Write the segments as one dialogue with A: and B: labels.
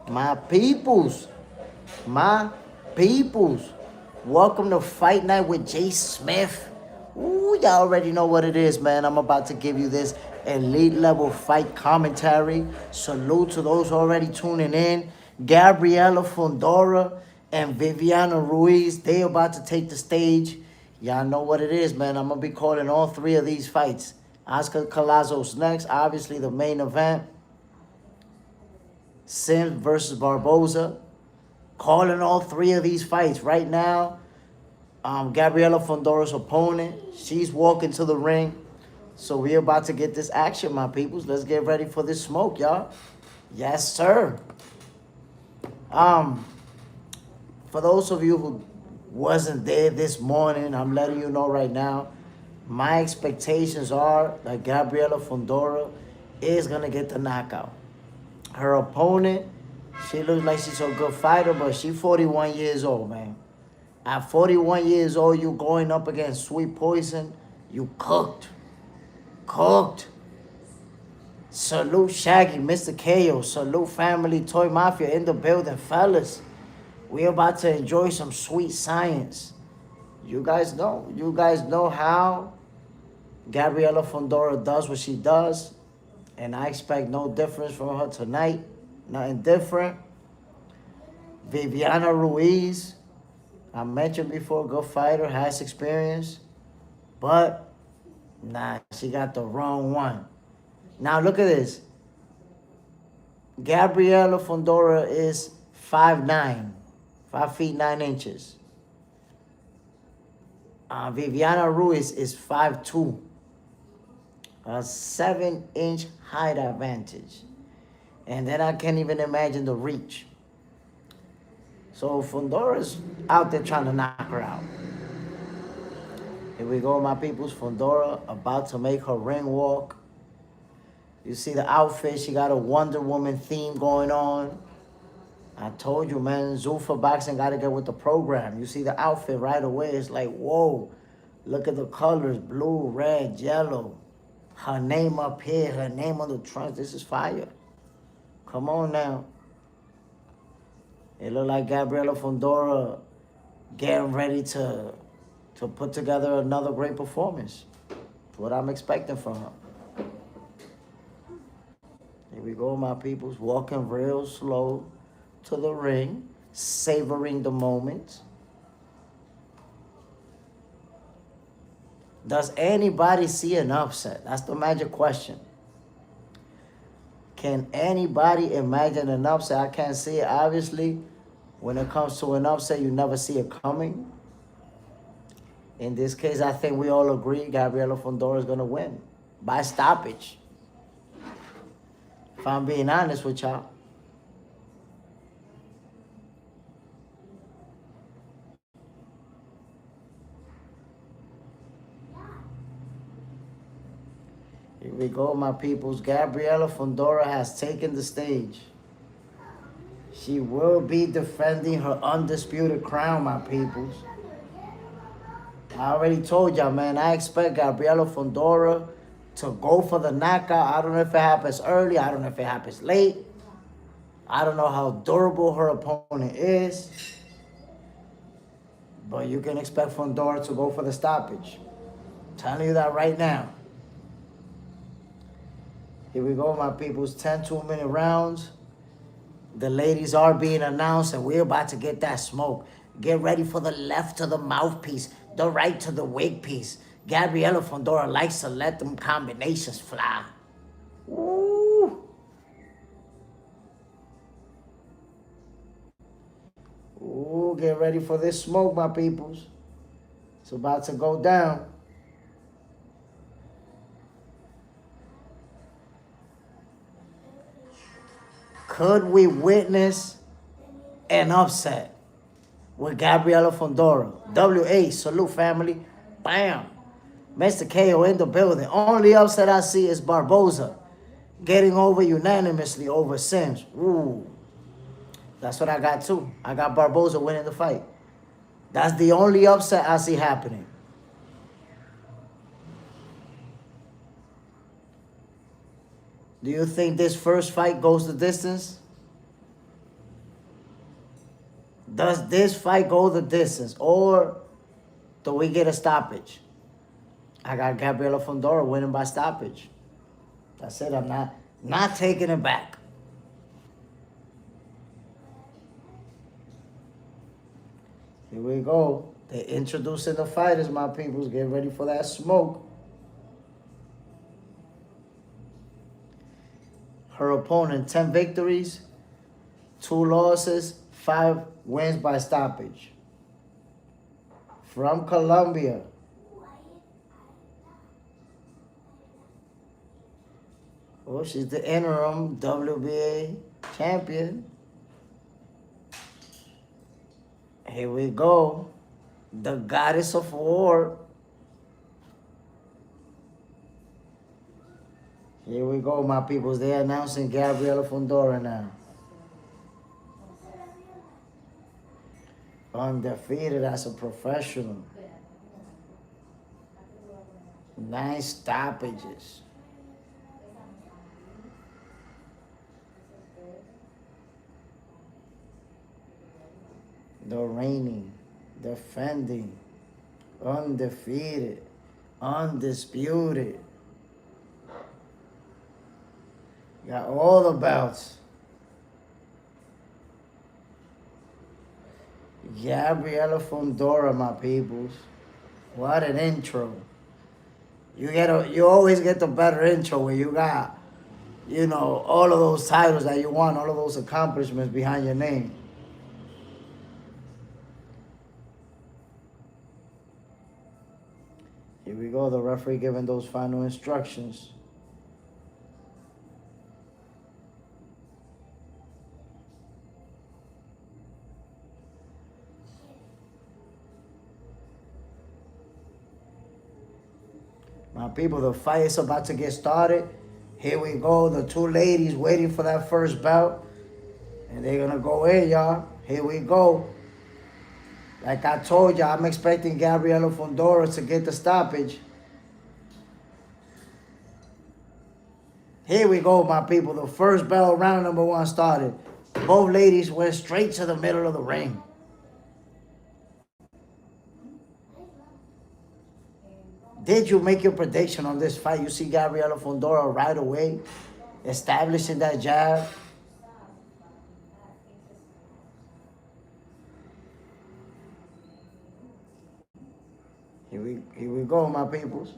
A: My peoples, my peoples. Welcome to Fight Night with JSmiff. Ooh, y'all already know what it is, man. I'm about to give you this elite level fight commentary. Salute to those already tuning in. Gabriela Fundora and Viviana Ruiz, they about to take the stage. Y'all know what it is, man. I'm gonna be calling all three of these fights. Oscar Collazo's next, obviously the main event. Sims versus Barboza. Calling all three of these fights right now. Gabriela Fondora's opponent, she's walking to the ring. So we're about to get this action, my peoples. Let's get ready for this smoke, y'all. Yes, sir. Um, for those of you who wasn't there this morning, I'm letting you know right now, my expectations are that Gabriela Fundora is gonna get the knockout. Her opponent, she looks like she's a good fighter, but she's 41 years old, man. At 41 years old, you going up against Sweet Poison, you cooked. Cooked. Salute Shaggy, Mr. KO. Salute Family Toy Mafia in the building, fellas. We about to enjoy some sweet science. You guys know how Gabriela Fundora does what she does. And I expect no difference from her tonight. Nothing different. Viviana Ruiz, I mentioned before, good fighter, has experience. But, nah, she got the wrong one. Now, look at this. Gabriela Fundora is 5'9", 5 feet 9 inches. Viviana Ruiz is 5'2", a 7-inch height advantage. And then I can't even imagine the reach. So Fundora's out there trying to knock her out. Here we go, my peoples. Fundora about to make her ring walk. You see the outfit. She got a Wonder Woman theme going on. I told you, man, Zuffa Boxing got to get with the program. You see the outfit right away. It's like, whoa. Look at the colors. Blue, red, yellow. Her name up here. Her name on the trunk. This is fire. Come on now. It look like Gabriela Fundora getting ready to put together another great performance. What I'm expecting from her. Here we go, my peoples. Walking real slow to the ring, savoring the moment. Does anybody see an upset? That's the magic question. Can anybody imagine an upset? I can't see it. Obviously, when it comes to an upset, you never see it coming. In this case, I think we all agree Gabriela Fundora is going to win by stoppage. If I'm being honest with y'all. Here we go, my peoples. Gabriela Fundora has taken the stage. She will be defending her undisputed crown, my peoples. I already told y'all, man, I expect Gabriela Fundora to go for the knockout. I don't know if it happens early. I don't know if it happens late. I don't know how durable her opponent is. But you can expect Fundora to go for the stoppage. I'm telling you that right now. Here we go, my peoples. 10 2-minute rounds. The ladies are being announced, and we're about to get that smoke. Get ready for the left to the mouthpiece, the right to the wig piece. Gabriela Fundora likes to let them combinations fly. Ooh. Ooh, get ready for this smoke, my peoples. It's about to go down. Could we witness an upset with Gabriela Fundora? WA, salute family. Bam. Mr. KO in the building. Only upset I see is Barboza getting over unanimously over Sims. Ooh. That's what I got too. I got Barboza winning the fight. That's the only upset I see happening. Do you think this first fight goes the distance? Does this fight go the distance, or do we get a stoppage? I got Gabriela Fundora winning by stoppage. That's it. I'm not taking it back. Here we go. They're introducing the fighters, my peoples. Get ready for that smoke. Her opponent, 10 victories, 2 losses, 5 wins by stoppage. From Colombia. Oh, she's the interim WBA champion. Here we go. The goddess of war. Here we go, my peoples. They're announcing Gabriela Fundora now. Undefeated as a professional. 9 stoppages. The reigning, defending, undefeated, undisputed. Got all the belts. Gabriela Fundora, my peoples. What an intro. You always get the better intro when you got, all of those titles that you won, all of those accomplishments behind your name. Here we go, the referee giving those final instructions. My people, the fight is about to get started. Here we go, the 2 ladies waiting for that first belt. And they're gonna go in, y'all. Here we go. Like I told you, I'm expecting Gabriela Fundora to get the stoppage. Here we go, my people. The first bell, round number 1 started. Both ladies went straight to the middle of the ring. Did you make your prediction on this fight? You see Gabriela Fundora right away establishing that jab. Here we go, my peoples.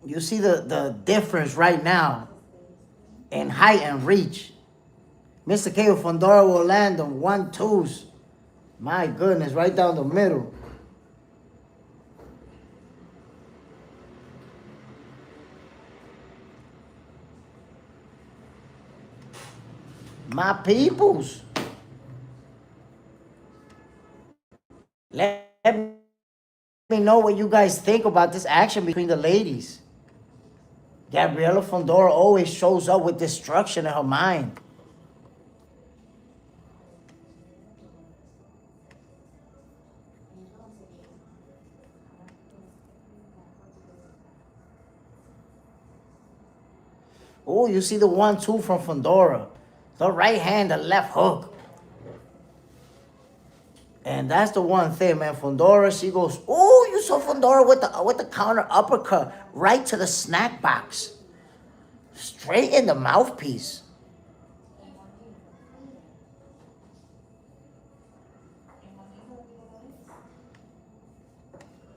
A: You see the difference right now in height and reach. Mr. K. Fundora will land them 1-2s. My goodness, right down the middle. My peoples. Let me know what you guys think about this action between the ladies. Gabriela Fundora always shows up with destruction in her mind. Oh, you see the 1-2 from Fundora. The right hand, the left hook. And that's the one thing, man. Fundora, she goes, oh, you saw Fundora with the counter uppercut right to the snack box. Straight in the mouthpiece.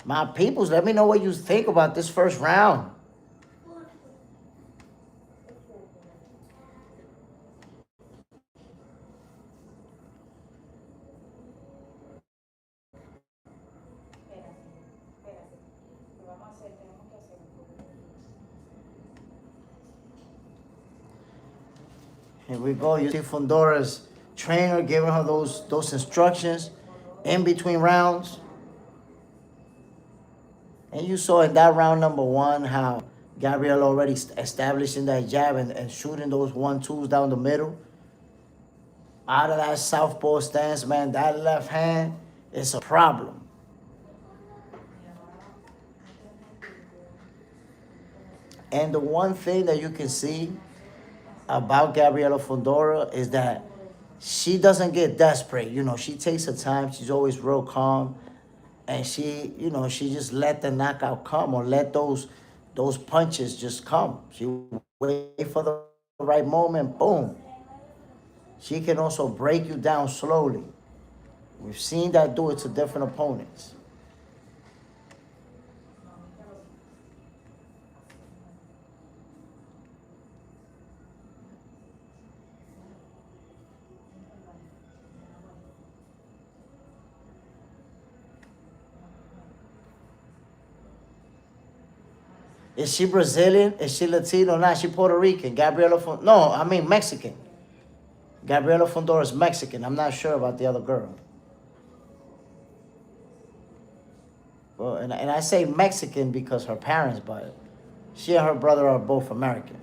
A: My peoples, let me know what you think about this first round. Here we go. You see Fundora's trainer giving her those instructions in between rounds. And you saw in that round number 1 how Gabriel already establishing that jab and shooting those 1-2s down the middle. Out of that southpaw stance, man, that left hand is a problem. And the one thing that you can see about Gabriela Fundora is that she doesn't get desperate. You know, she takes her time. She's always real calm. And she, you know, she just let the knockout come, or let those punches just come. She wait for the right moment, boom. She can also break you down slowly. We've seen that do it to different opponents. Is she Brazilian? Is she Latino? Nah, she Puerto Rican. No, I mean Mexican. Gabriela Fundora is Mexican. I'm not sure about the other girl. Well, and I say Mexican because her parents, but she and her brother are both American.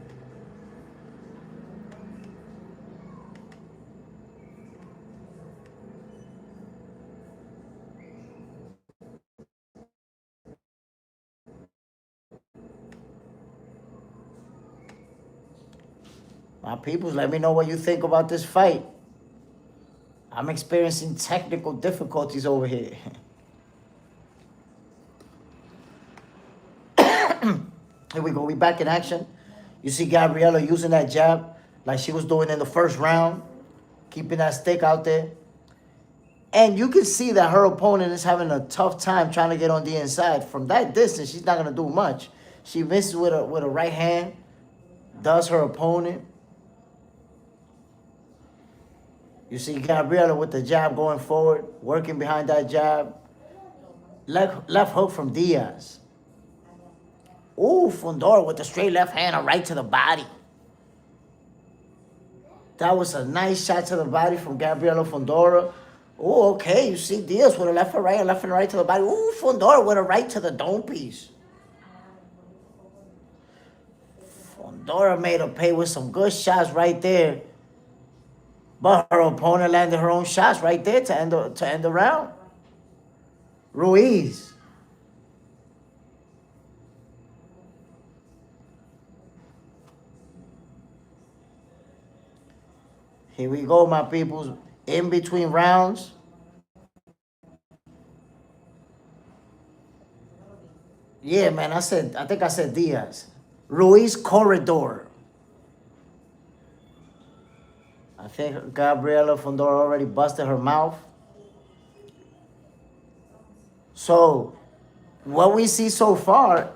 A: My peoples, let me know what you think about this fight. I'm experiencing technical difficulties over here. Here we go. We back in action. You see Gabriela using that jab like she was doing in the first round, keeping that stick out there. And you can see that her opponent is having a tough time trying to get on the inside. From that distance, she's not going to do much. She misses with a right hand, does her opponent. You see Gabriela with the jab going forward, working behind that jab. Left hook from Diaz. Ooh, Fundora with the straight left hand, a right to the body. That was a nice shot to the body from Gabriela Fundora. Oh, okay. You see Diaz with a left and right, a left and right to the body. Ooh, Fundora with a right to the dome piece. Fundora made her pay with some good shots right there. But her opponent landed her own shots right there to end the round. Ruiz. Here we go, my peoples. In between rounds. Yeah, man, I think I said Diaz. Ruiz Corredor. I think Gabriela Fundora already busted her mouth. So, what we see so far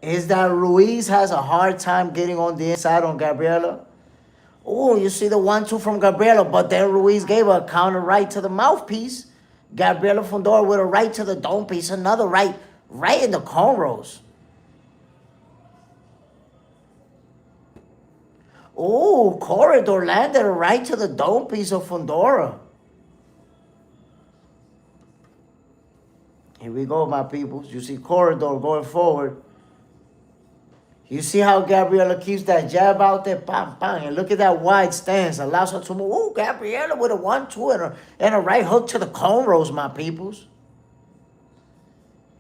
A: is that Ruiz has a hard time getting on the inside on Gabriela. Oh, you see the 1-2 from Gabriela, but then Ruiz gave a counter right to the mouthpiece. Gabriela Fundora with a right to the dome piece, another right in the cornrows. Oh, Corredor landed a right to the dome piece of Fundora. Here we go, my peoples. You see Corredor going forward. You see how Gabriela keeps that jab out there, bang, bang, and look at that wide stance. Allows her to move. Ooh, Gabriela with a 1-2 and a right hook to the cornrows, my peoples.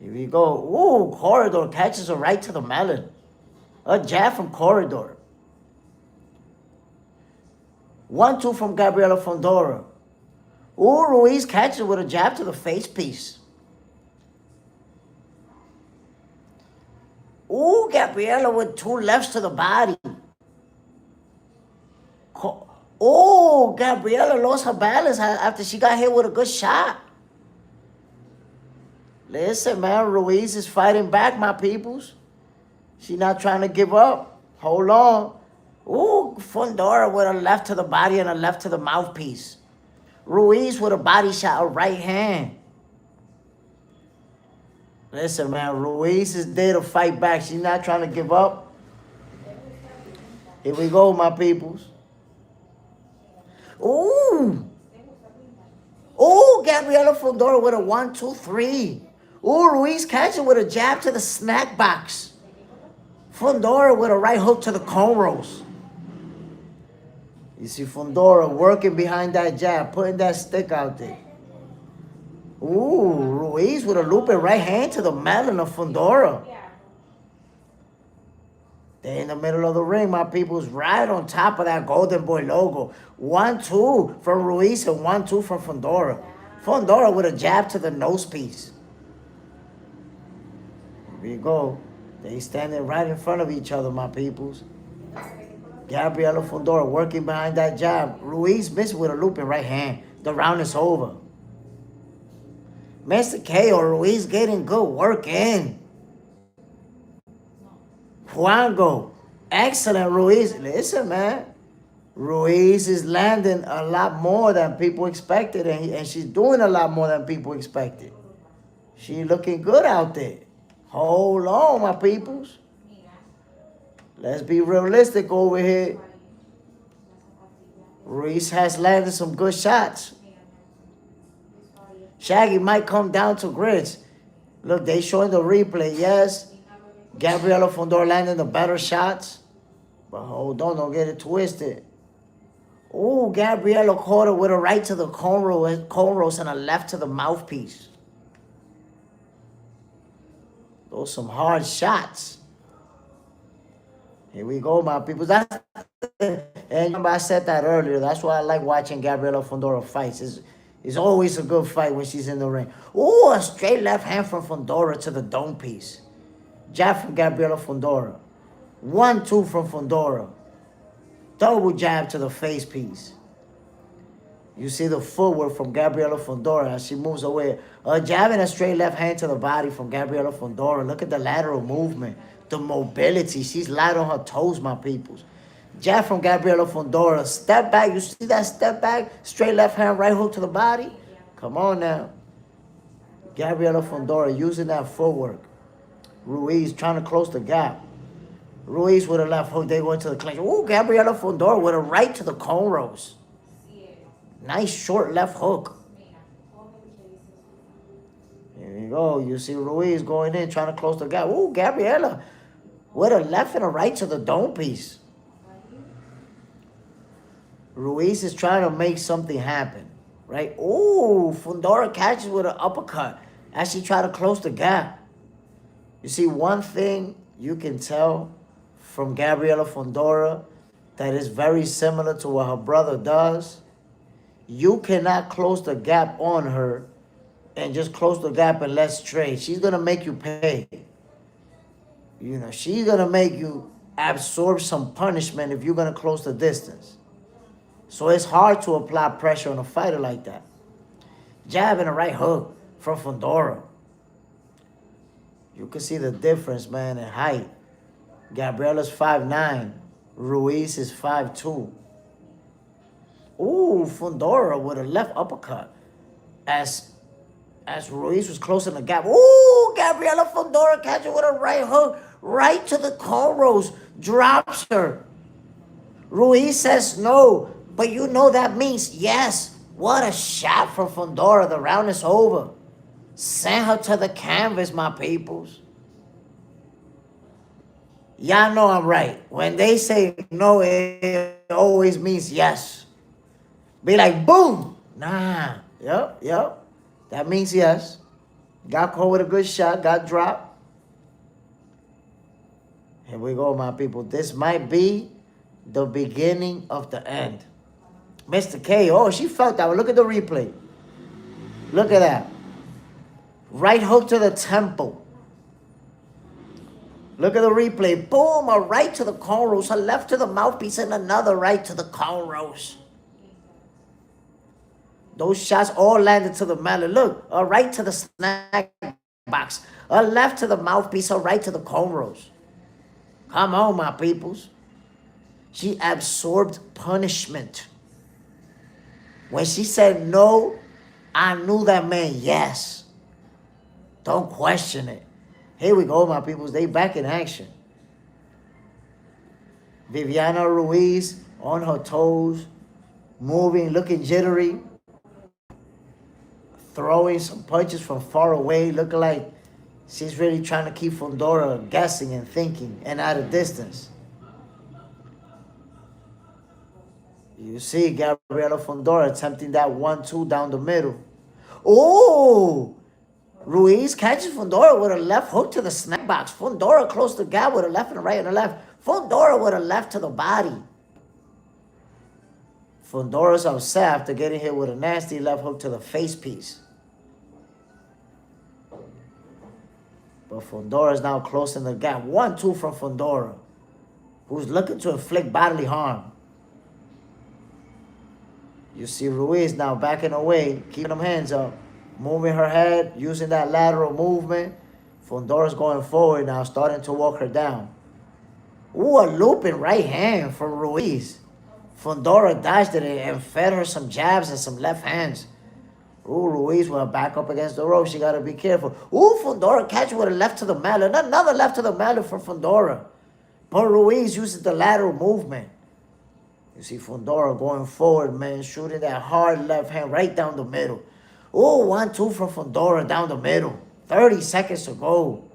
A: Here we go. Ooh, Corredor catches a right to the melon. A jab from Corredor. 1-2 from Gabriela Fundora. Ooh, Ruiz catches with a jab to the face piece. Ooh, Gabriela with 2 lefts to the body. Oh, Gabriela lost her balance after she got hit with a good shot. Listen, man, Ruiz is fighting back, my peoples. She's not trying to give up. Hold on. Ooh, Fundora with a left to the body and a left to the mouthpiece. Ruiz with a body shot, a right hand. Listen, man, Ruiz is there to fight back. She's not trying to give up. Here we go, my peoples. Ooh. Ooh, Gabriela Fundora with a 1-2-3. Ooh, Ruiz catching with a jab to the snack box. Fundora with a right hook to the cornrows. You see Fundora working behind that jab, putting that stick out there. Ooh, Ruiz with a looping right hand to the melon of Fundora. They're in the middle of the ring, my people's right on top of that Golden Boy logo. 1-2 from Ruiz and 1-2 from Fundora. Fundora with a jab to the nose piece. Here we go. They standing right in front of each other, my peoples. Gabriela Fundora working behind that jab. Ruiz missed with a looping right hand. The round is over. Mr. KO, Ruiz getting good work in. Juango, excellent Ruiz. Listen, man. Ruiz is landing a lot more than people expected, and she's doing a lot more than people expected. She's looking good out there. Hold on, my peoples. Let's be realistic over here. Ruiz has landed some good shots. Shaggy might come down to grits. Look, they showing the replay. Yes, Gabriela Fundora landing the better shots. But hold on, don't get it twisted. Oh, Gabriela caught her with a right to the cornrows and a left to the mouthpiece. Those some hard shots. Here we go, my people. And remember I said that earlier. That's why I like watching Gabriela Fundora fights. It's always a good fight when she's in the ring. Oh, a straight left hand from Fundora to the dome piece. Jab from Gabriela Fundora. 1-2 from Fundora. Double jab to the face piece. You see the footwork from Gabriela Fundora as she moves away. A jab and a straight left hand to the body from Gabriela Fundora. Look at the lateral movement. The mobility. She's light on her toes, my peoples. Jab from Gabriela Fundora. Step back. You see that step back? Straight left hand, right hook to the body. Come on now. Gabriela Fundora using that footwork. Ruiz trying to close the gap. Ruiz with a left hook. They go into the clinch. Ooh, Gabriela Fundora with a right to the cornrows. Nice short left hook. Here you go. You see Ruiz going in, trying to close the gap. Ooh, Gabriela with a left and a right to the dome piece. Ruiz is trying to make something happen, right? Ooh, Fundora catches with an uppercut as she try to close the gap. You see, one thing you can tell from Gabriela Fundora that is very similar to what her brother does. You cannot close the gap on her and just close the gap and let straight. She's going to make you pay. You know, she's going to make you absorb some punishment if you're going to close the distance. So it's hard to apply pressure on a fighter like that. Jab and a right hook from Fundora. You can see the difference, man, in height. Gabriela's 5'9". Ruiz is 5'2". Ooh, Fundora with a left uppercut. As Ruiz was closing the gap. Ooh, Gabriela Fundora catches with a right hook. Right to the cornrows. Drops her. Ruiz says no. But you know that means yes. What a shot from Fundora. The round is over. Send her to the canvas, my peoples. Y'all know I'm right. When they say no, it always means yes. Be like, boom. Nah. Yep. That means yes. Got caught with a good shot. Got dropped. Here we go, my people. This might be the beginning of the end. Mr. K, oh, she felt that one. Look at the replay. Look at that. Right hook to the temple. Look at the replay. Boom, a right to the cornrows, a left to the mouthpiece, and another right to the cornrows. Those shots all landed to the mallet. Look, a right to the snack box, a left to the mouthpiece, a right to the cornrows. Come on, my peoples. She absorbed punishment. When she said no, I knew that meant yes. Don't question it. Here we go, my peoples. They back in action. Viviana Ruiz on her toes, moving, looking jittery, throwing some punches from far away, looking like she's really trying to keep Fundora guessing and thinking and at a distance. You see Gabriela Fundora attempting that 1-2 down the middle. Oh! Ruiz catches Fundora with a left hook to the snap box. Fundora close the gap with a left and a right and a left. Fundora with a left to the body. Fundora's upset after getting hit with a nasty left hook to the face piece. But Fundora is now closing the gap. 1-2 from Fundora, who's looking to inflict bodily harm. You see Ruiz now backing away, keeping them hands up, moving her head, using that lateral movement. Fundora's going forward now, starting to walk her down. Ooh, a looping right hand from Ruiz. Fundora dodged it and fed her some jabs and some left hands. Ooh, Ruiz went back up against the rope. She got to be careful. Ooh, Fundora catches with a left to the mallet. Another left to the mallet for Fundora. But Ruiz uses the lateral movement. You see Fundora going forward, man, shooting that hard left hand right down the middle. Ooh, 1-2 from Fundora down the middle. 30 seconds to go.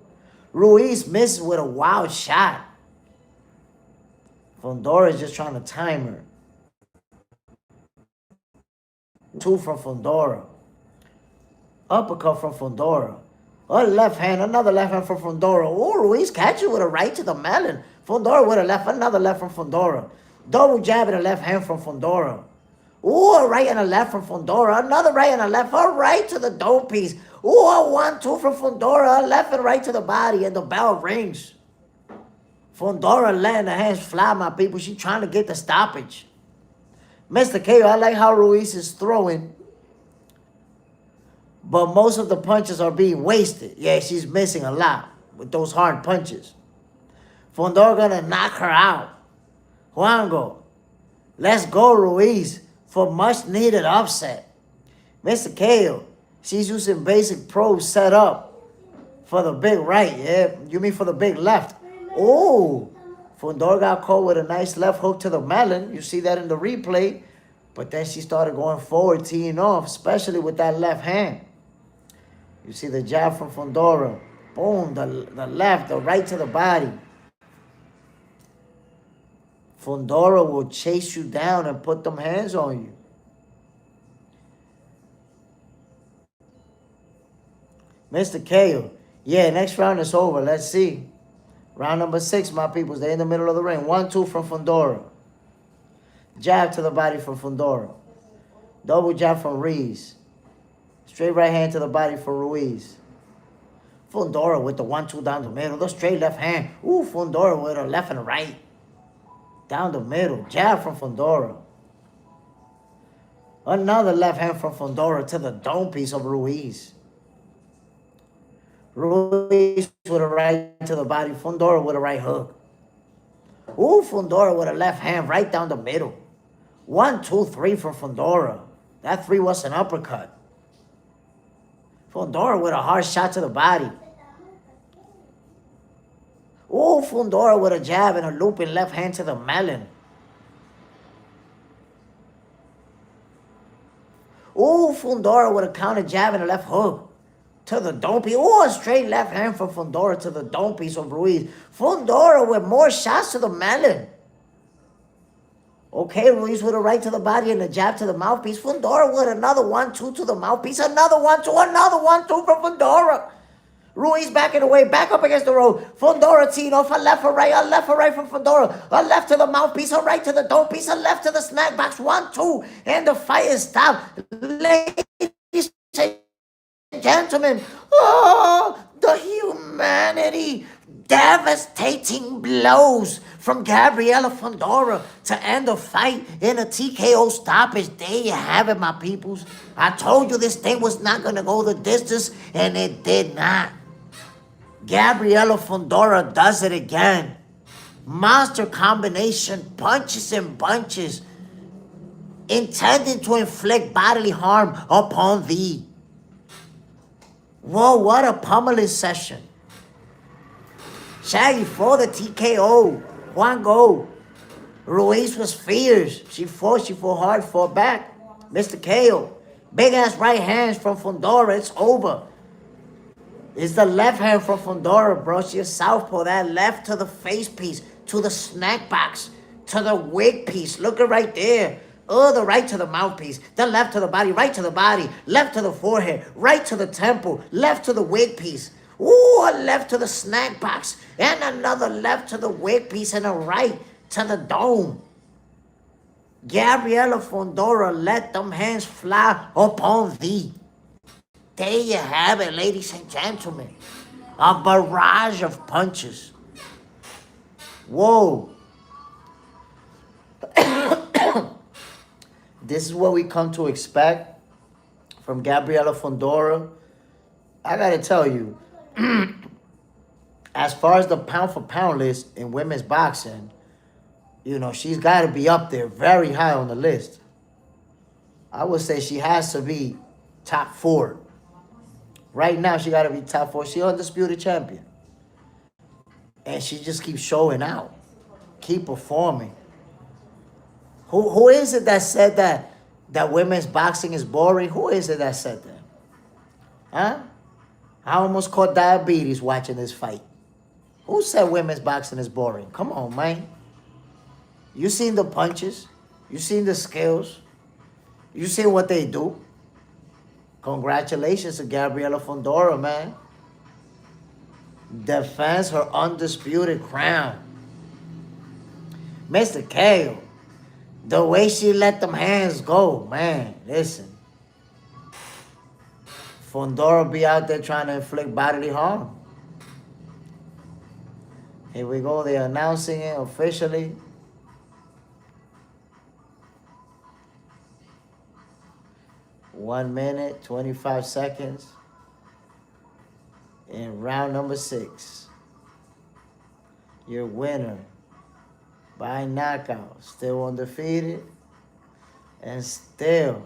A: Ruiz misses with a wild shot. Fundora is just trying to time her. 2 from Fundora. Uppercut from Fundora. A left hand, another left hand from Fundora. Oh, Ruiz catches with a right to the melon. Fundora with a left, another left from Fundora. Double jab and a left hand from Fundora. Oh, a right and a left from Fundora. Another right and a left, a right to the dome piece. Oh, a 1-2 from Fundora. A left and right to the body, and the bell rings. Fundora letting the hands fly, my people. She's trying to get the stoppage. Mr. KO, I like how Ruiz is throwing, but most of the punches are being wasted. Yeah, she's missing a lot with those hard punches. Fundora gonna knock her out. Juango, let's go, Ruiz, for much needed upset. Mr. KO, she's using basic probes set up for the big right. Yeah, you mean for the big left. Oh, Fundora got caught with a nice left hook to the melon. You see that in the replay. But then she started going forward, teeing off, especially with that left hand. You see the jab from Fundora. Boom, the left, the right to the body. Fundora will chase you down and put them hands on you. Mr. KO. Yeah, next round is over. Let's see. Round number 6, my peoples. They're in the middle of the ring. 1-2 from Fundora. Jab to the body from Fundora. Double jab from Ruiz. Straight right hand to the body for Ruiz. Fundora with the 1-2 down the middle. The straight left hand. Ooh, Fundora with a left and a right. Down the middle. Jab from Fundora. Another left hand from Fundora to the dome piece of Ruiz. Ruiz with a right to the body. Fundora with a right hook. Ooh, Fundora with a left hand right down the middle. 1-2-3 from Fundora. That 3 was an uppercut. Fundora with a hard shot to the body. Ooh, Fundora with a jab and a looping left hand to the melon. Ooh, Fundora with a counter jab and a left hook to the dome piece. Ooh, a straight left hand from Fundora to the dome piece of Ruiz. Fundora with more shots to the melon. Okay, Ruiz with a right to the body and a jab to the mouthpiece. Fundora with another 1-2 to the mouthpiece. Another 1-2, another 1-2 from Fundora. Ruiz backing away, back up against the rope. Fundora teeing off, a left or right from Fundora. A left to the mouthpiece, a right to the dome piece, a left to the snack box. 1-2, and the fight is stopped. Ladies and gentlemen, oh, the humanity. Devastating blows from Gabriela Fundora to end the fight in a TKO stoppage. There you have it, my peoples. I told you this thing was not going to go the distance, and it did not. Gabriela Fundora does it again. Monster combination, punches and bunches, intending to inflict bodily harm upon thee. Whoa, what a pummeling session. Shaggy for the TKO. One go. Ruiz was fierce. She fought hard, fought back. Mr. KO. Big ass right hands from Fundora. It's over. It's the left hand from Fundora, bro. She is southpaw. That left to the face piece, to the snack box, to the wig piece. Look at right there. Oh, the right to the mouthpiece, the left to the body, right to the body, left to the forehead, right to the temple, left to the wig piece. Ooh, a left to the snack box, and another left to the wig piece, and a right to the dome. Gabriela Fundora, let them hands fly upon thee. There you have it, ladies and gentlemen. A barrage of punches. Whoa. This is what we come to expect from Gabriela Fundora. I gotta tell you, as far as the pound for pound list in women's boxing, you know, she's got to be up there very high on the list. I would say she has to be top 4. Right now, she got to be top 4. She's undisputed champion. And she just keeps showing out, keep performing. Who is it that said that women's boxing is boring? Who is it that said that? Huh? I almost caught diabetes watching this fight. Who said women's boxing is boring? Come on, man. You seen the punches. You seen the skills. You seen what they do. Congratulations to Gabriela Fundora, man. Defends her undisputed crown. Mr. Kale, the way she let them hands go, man, listen. Fundora be out there trying to inflict bodily harm. Here we go, they're announcing it officially. One minute, 25 seconds. In round number 6. Your winner by knockout, still undefeated, and still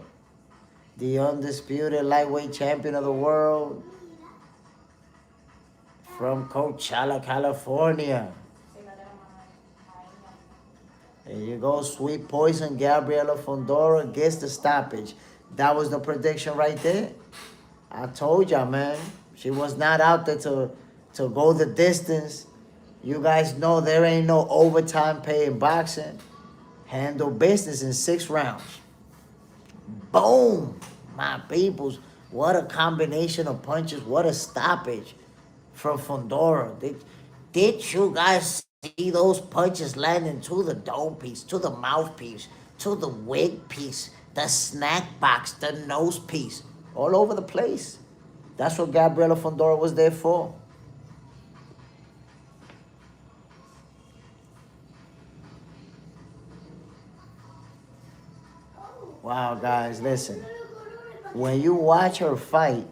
A: the undisputed lightweight champion of the world from Coachella, California. There you go, Sweet Poison. Gabriela Fundora gets the stoppage. That was the prediction right there. I told y'all, man. She was not out there to go the distance. You guys know there ain't no overtime pay in boxing. Handle business in 6 rounds. Boom, my peoples. What a combination of punches. What a stoppage from Fundora. Did you guys see those punches landing to the dome piece, to the mouthpiece, to the wig piece, the snack box, the nose piece, all over the place? That's what Gabriela Fundora was there for. Wow, guys, listen. When you watch her fight,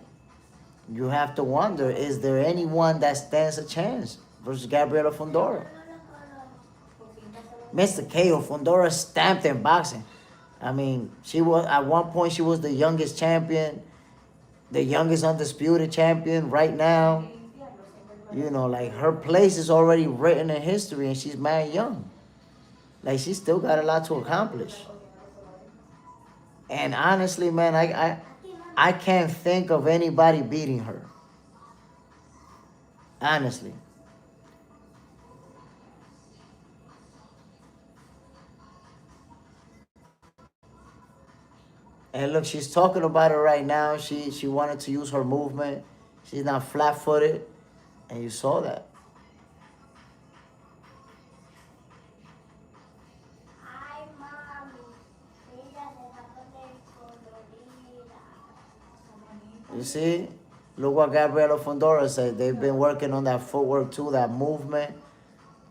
A: you have to wonder, is there anyone that stands a chance versus Gabriela Fundora? Mr. KO, Fundora stamped in boxing. I mean, she was, at one point, she was the youngest champion, the youngest undisputed champion right now. You know, like, her place is already written in history, and she's mad young. Like, she still got a lot to accomplish. And honestly, man, I can't think of anybody beating her. Honestly. And look, she's talking about it right now. She wanted to use her movement. She's not flat-footed. And you saw that.
B: Hi, Mommy.
A: You see? Look what Gabriela Fundora said. They've been working on that footwork too, that movement.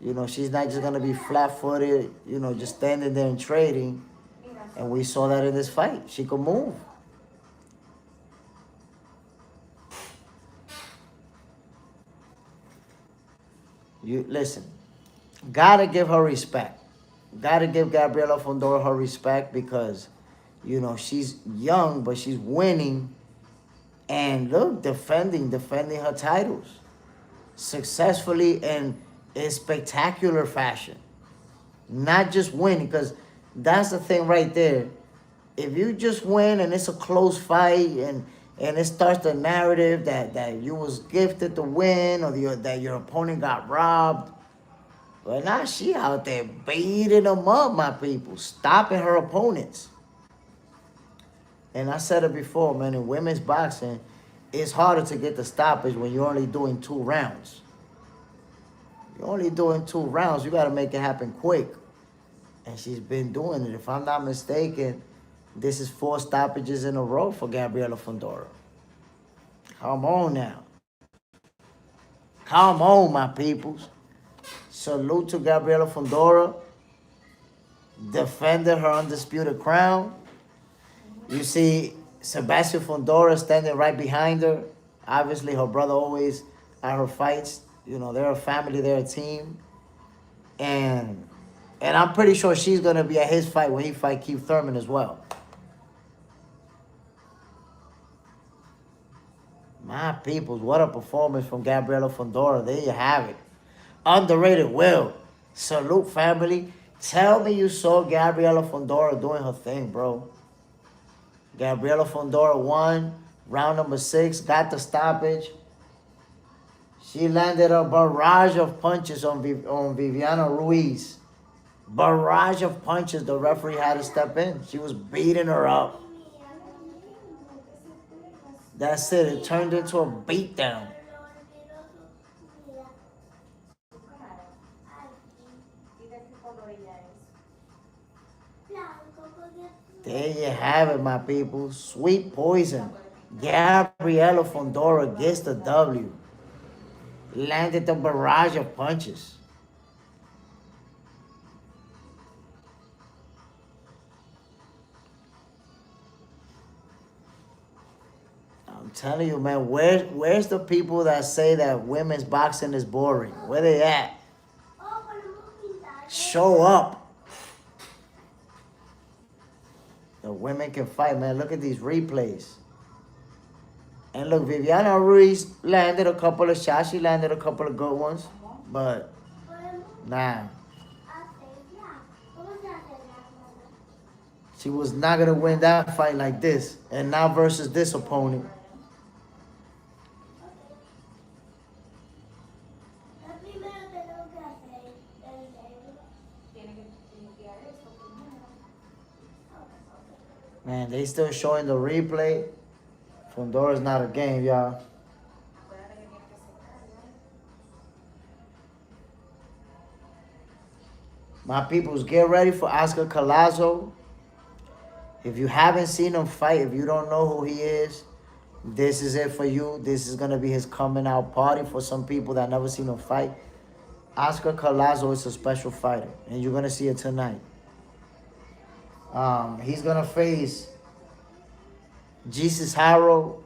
A: You know, she's not just going to be flat-footed, you know, just standing there and trading. And we saw that in this fight. She could move. You listen, gotta give her respect. Gotta give Gabriela Fundora her respect because, you know, she's young, but she's winning. And look, defending her titles successfully and in spectacular fashion. Not just winning, because that's the thing right there. If you just win and it's a close fight and it starts the narrative that you was gifted the win or that your opponent got robbed, But now she out there beating them up, my people, stopping her opponents. And I said it before, man, in women's boxing, it's harder to get the stoppage when you're only doing 2 rounds. You're only doing 2 rounds, you got to make it happen quick. And she's been doing it. If I'm not mistaken, this is 4 stoppages in a row for Gabriela Fundora. Come on now. Come on, my peoples. Salute to Gabriela Fundora. Defended her undisputed crown. You see Sebastian Fundora standing right behind her. Obviously, her brother always at her fights. You know, they're a family, they're a team. And I'm pretty sure she's going to be at his fight when he fight Keith Thurman as well. My peoples, what a performance from Gabriela Fundora. There you have it. Underrated Will. Salute, family. Tell me you saw Gabriela Fundora doing her thing, bro. Gabriela Fundora won round number 6, got the stoppage. She landed a barrage of punches on Viviana Ruiz. Barrage of punches. The referee had to step in. She was beating her up. That's it. It turned into a beatdown. There you have it, my people. Sweet poison. Gabriela Fundora gets the W. Landed the barrage of punches. I'm telling you, man, where's the people that say that women's boxing is boring? Where they at? Show up. The women can fight, man. Look at these replays. And look, Viviana Ruiz landed a couple of shots. She landed a couple of good ones. But, nah. She was not going to win that fight like this. And now versus this opponent. Man, they still showing the replay. Fundora's not a game, y'all. My peoples, get ready for Oscar Collazo. If you haven't seen him fight, if you don't know who he is, this is it for you. This is going to be his coming out party for some people that never seen him fight. Oscar Collazo is a special fighter, and you're going to see it tonight. He's going to face Haro.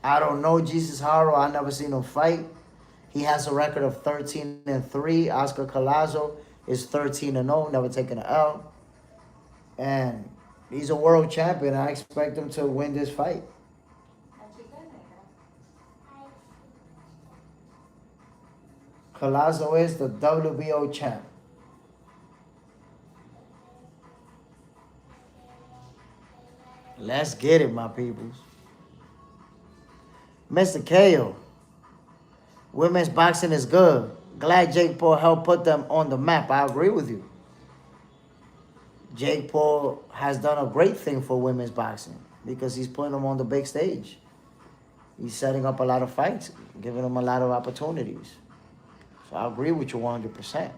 A: I don't know Haro. I never seen him fight. He has a record of 13-3. Oscar Collazo is 13-0, never taken an L. And he's a world champion. I expect him to win this fight. Collazo is the WBO champ. Let's get it, my peoples. Mr. KO. Women's boxing is good. Glad Jake Paul helped put them on the map. I agree with you. Jake Paul has done a great thing for women's boxing because he's putting them on the big stage. He's setting up a lot of fights, giving them a lot of opportunities. So I agree with you 100%.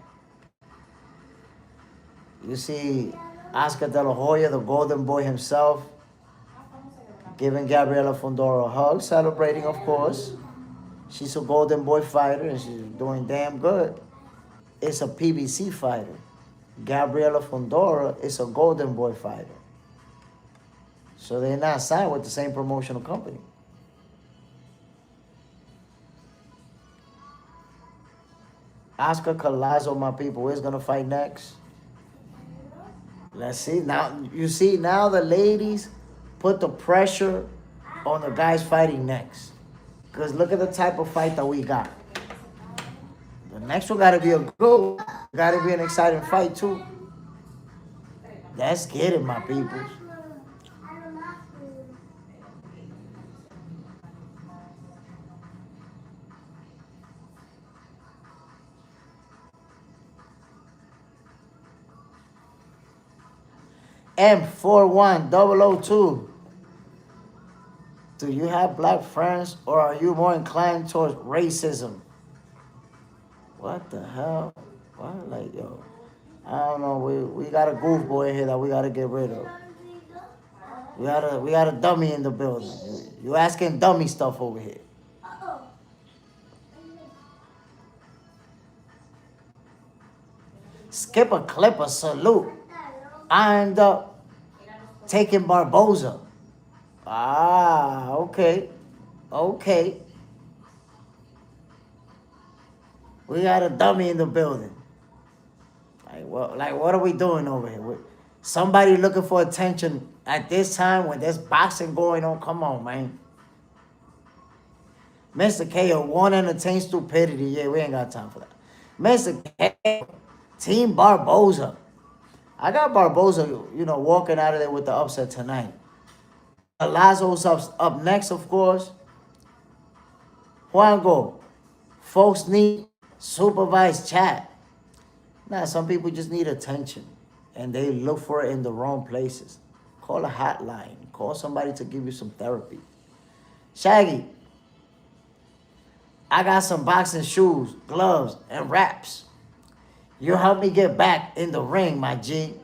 A: You see Oscar De La Hoya, the golden boy himself, giving Gabriela Fundora a hug, celebrating, of course. She's a golden boy fighter, and she's doing damn good. It's a PBC fighter. Gabriela Fundora is a golden boy fighter. So they're not signed with the same promotional company. Oscar Collazo, my people, is going to fight next. Let's see. Now, you see, now the ladies put the pressure on the guys fighting next. Because look at the type of fight that we got. The next one got to be a good, got to be an exciting fight too. Let's get it, my people. M41002. Do you have black friends or are you more inclined towards racism? What the hell? What? Like, yo, I don't know. We got a goofball in here that we gotta get rid of. We got a dummy in the building. You asking dummy stuff over here. Skip a clip, a salute. I end up taking Barboza. Ah, okay. Okay. We got a dummy in the building. What are we doing over here? Somebody looking for attention at this time when there's boxing going on? Come on, man. Mr. KO won't entertain stupidity. Yeah, we ain't got time for that. Mr. KO, Team Barboza. I got Barboza, walking out of there with the upset tonight. Collazo's up next, of course. Juango, folks need supervised chat. Nah, some people just need attention, and they look for it in the wrong places. Call a hotline. Call somebody to give you some therapy. Shaggy, I got some boxing shoes, gloves, and wraps. You help me get back in the ring, my G.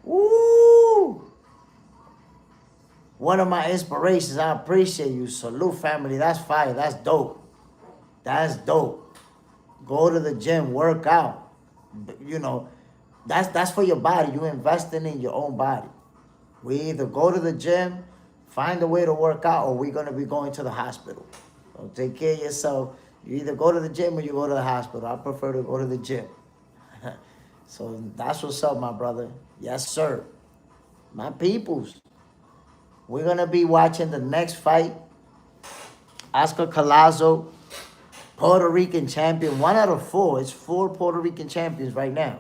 A: Woo! One of my inspirations. I appreciate you. Salute, family. That's fire. That's dope. That's dope. Go to the gym, work out. That's for your body. You investing in your own body. We either go to the gym, find a way to work out, or we're going to be going to the hospital. So take care of yourself. You either go to the gym or you go to the hospital. I prefer to go to the gym. So that's what's up, my brother. Yes, sir. My peoples. We're going to be watching the next fight. Oscar Collazo, Puerto Rican champion. 1 out of 4. It's 4 Puerto Rican champions right now.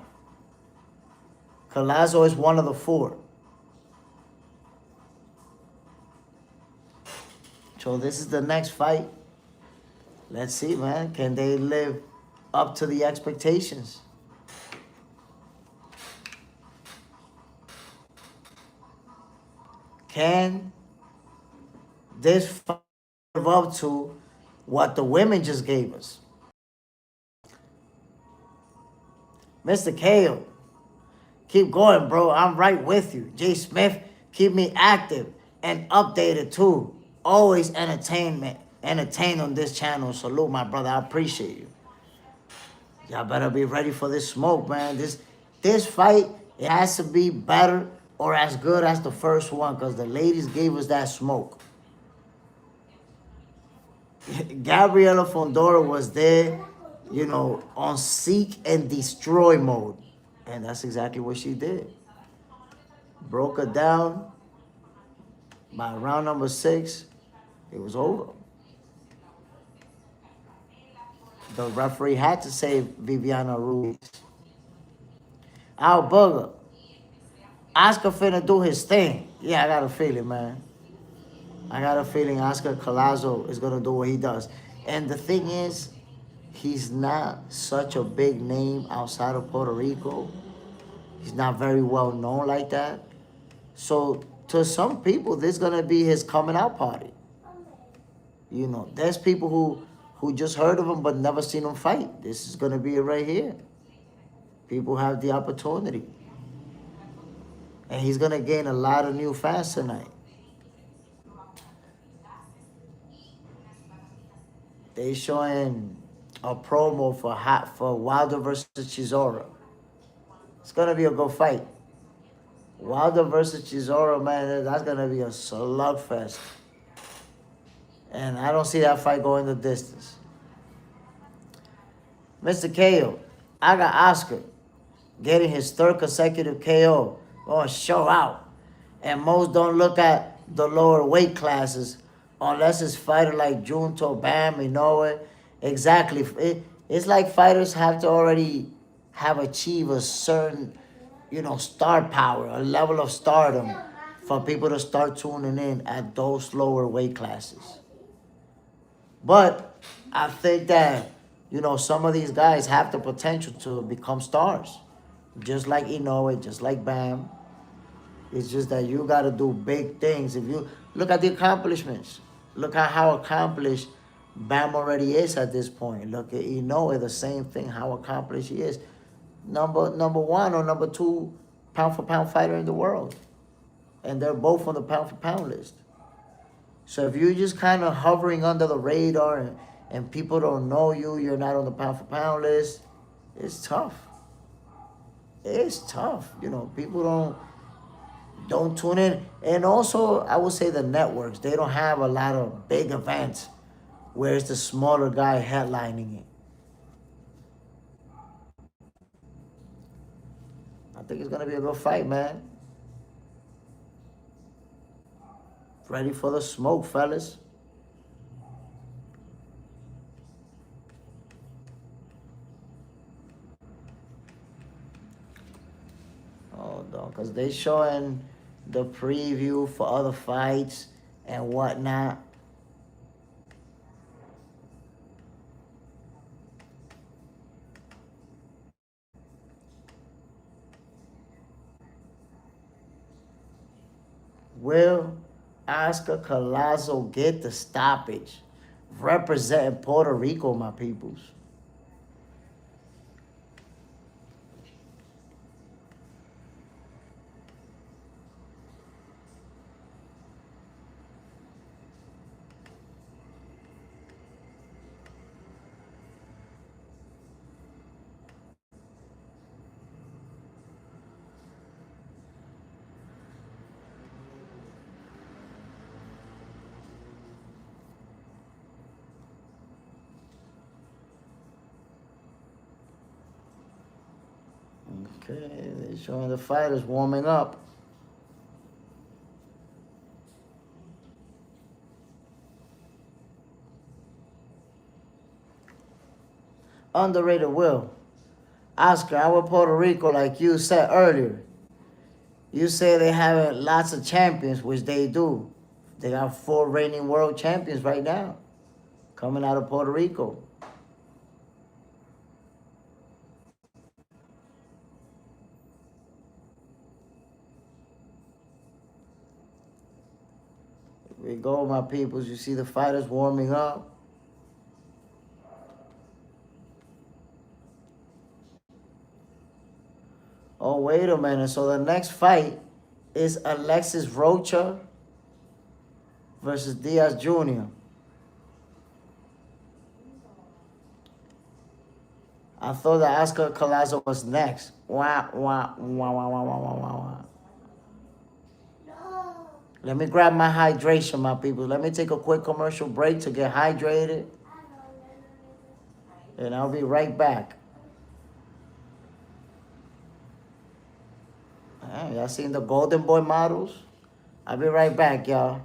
A: Collazo is one of the 4. So this is the next fight. Let's see, man. Can they live up to the expectations? Can this fight live up to what the women just gave us? Mr. KO, keep going, bro. I'm right with you. JSmiff, keep me active and updated too. Always entertained on this channel. Salute, my brother. I appreciate you. Y'all better be ready for this smoke, man. This fight, it has to be better or as good as the first one, because the ladies gave us that smoke. Gabriela Fundora was there, on seek and destroy mode. And that's exactly what she did. Broke her down. By round number 6, it was over. The referee had to save Viviana Ruiz. Al Booger. Oscar finna do his thing. Yeah, I got a feeling, man. I got a feeling Oscar Collazo is going to do what he does. And the thing is, he's not such a big name outside of Puerto Rico. He's not very well known like that. So to some people, this is going to be his coming out party. There's people who just heard of him but never seen him fight. This is going to be it right here. People have the opportunity. And he's going to gain a lot of new fans tonight. They showing a promo for Wilder versus Chisora. It's going to be a good fight. Wilder versus Chisora, man, that's going to be a slugfest. And I don't see that fight going the distance. Mr. KO, I got Oscar getting his 3rd consecutive KO. Going to show out. And most don't look at the lower weight classes unless it's fighter like Junto, Bam, it. Exactly. It's like fighters have to already have achieved a certain, star power, a level of stardom for people to start tuning in at those lower weight classes. But I think that, some of these guys have the potential to become stars. Just like Inoue, just like Bam. It's just that you got to do big things. If you look at the accomplishments, look at how accomplished Bam already is at this point. Look at Inoue, the same thing, how accomplished he is. Number one or number two pound for pound fighter in the world. And they're both on the pound for pound list. So if you're just kind of hovering under the radar and people don't know you, you're not on the pound for pound list, it's tough. It's tough. You know, people don't tune in. And also, I would say the networks, they don't have a lot of big events where it's the smaller guy headlining it. I think it's going to be a good fight, man. Ready for the smoke, fellas. Hold on, because they showing the preview for other fights and whatnot. Will Oscar Collazo get the stoppage? Representing Puerto Rico, my peoples. Okay, they're showing the fighters warming up. Underrated Will. Oscar, our Puerto Rico, like you said earlier. You say they have lots of champions, which they do. They got 4 reigning world champions right now coming out of Puerto Rico. Here we go, my peoples. You see the fighters warming up. Oh, wait a minute. So the next fight is Alexis Rocha versus Diaz Jr. I thought that Oscar Collazo was next. Wah, wah, wah, wah, wah, wah, wah, wah, wah.
B: No.
A: Let me grab my hydration, my people. Let me take a quick commercial break to get hydrated. And I'll be right back. Y'all seen the Golden Boy models? I'll be right back, y'all.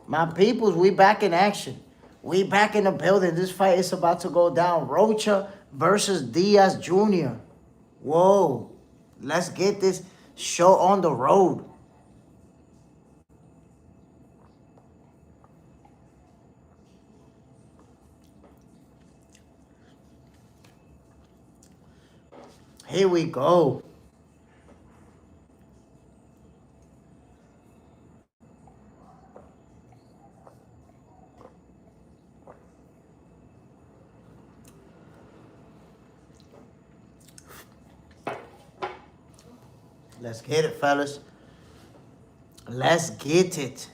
A: My peoples, we back in action. We back in the building. This fight is about to go down. Rocha versus Diaz Jr. Whoa. Let's get this show on the road. Here we go. Let's get it, fellas. Let's get it.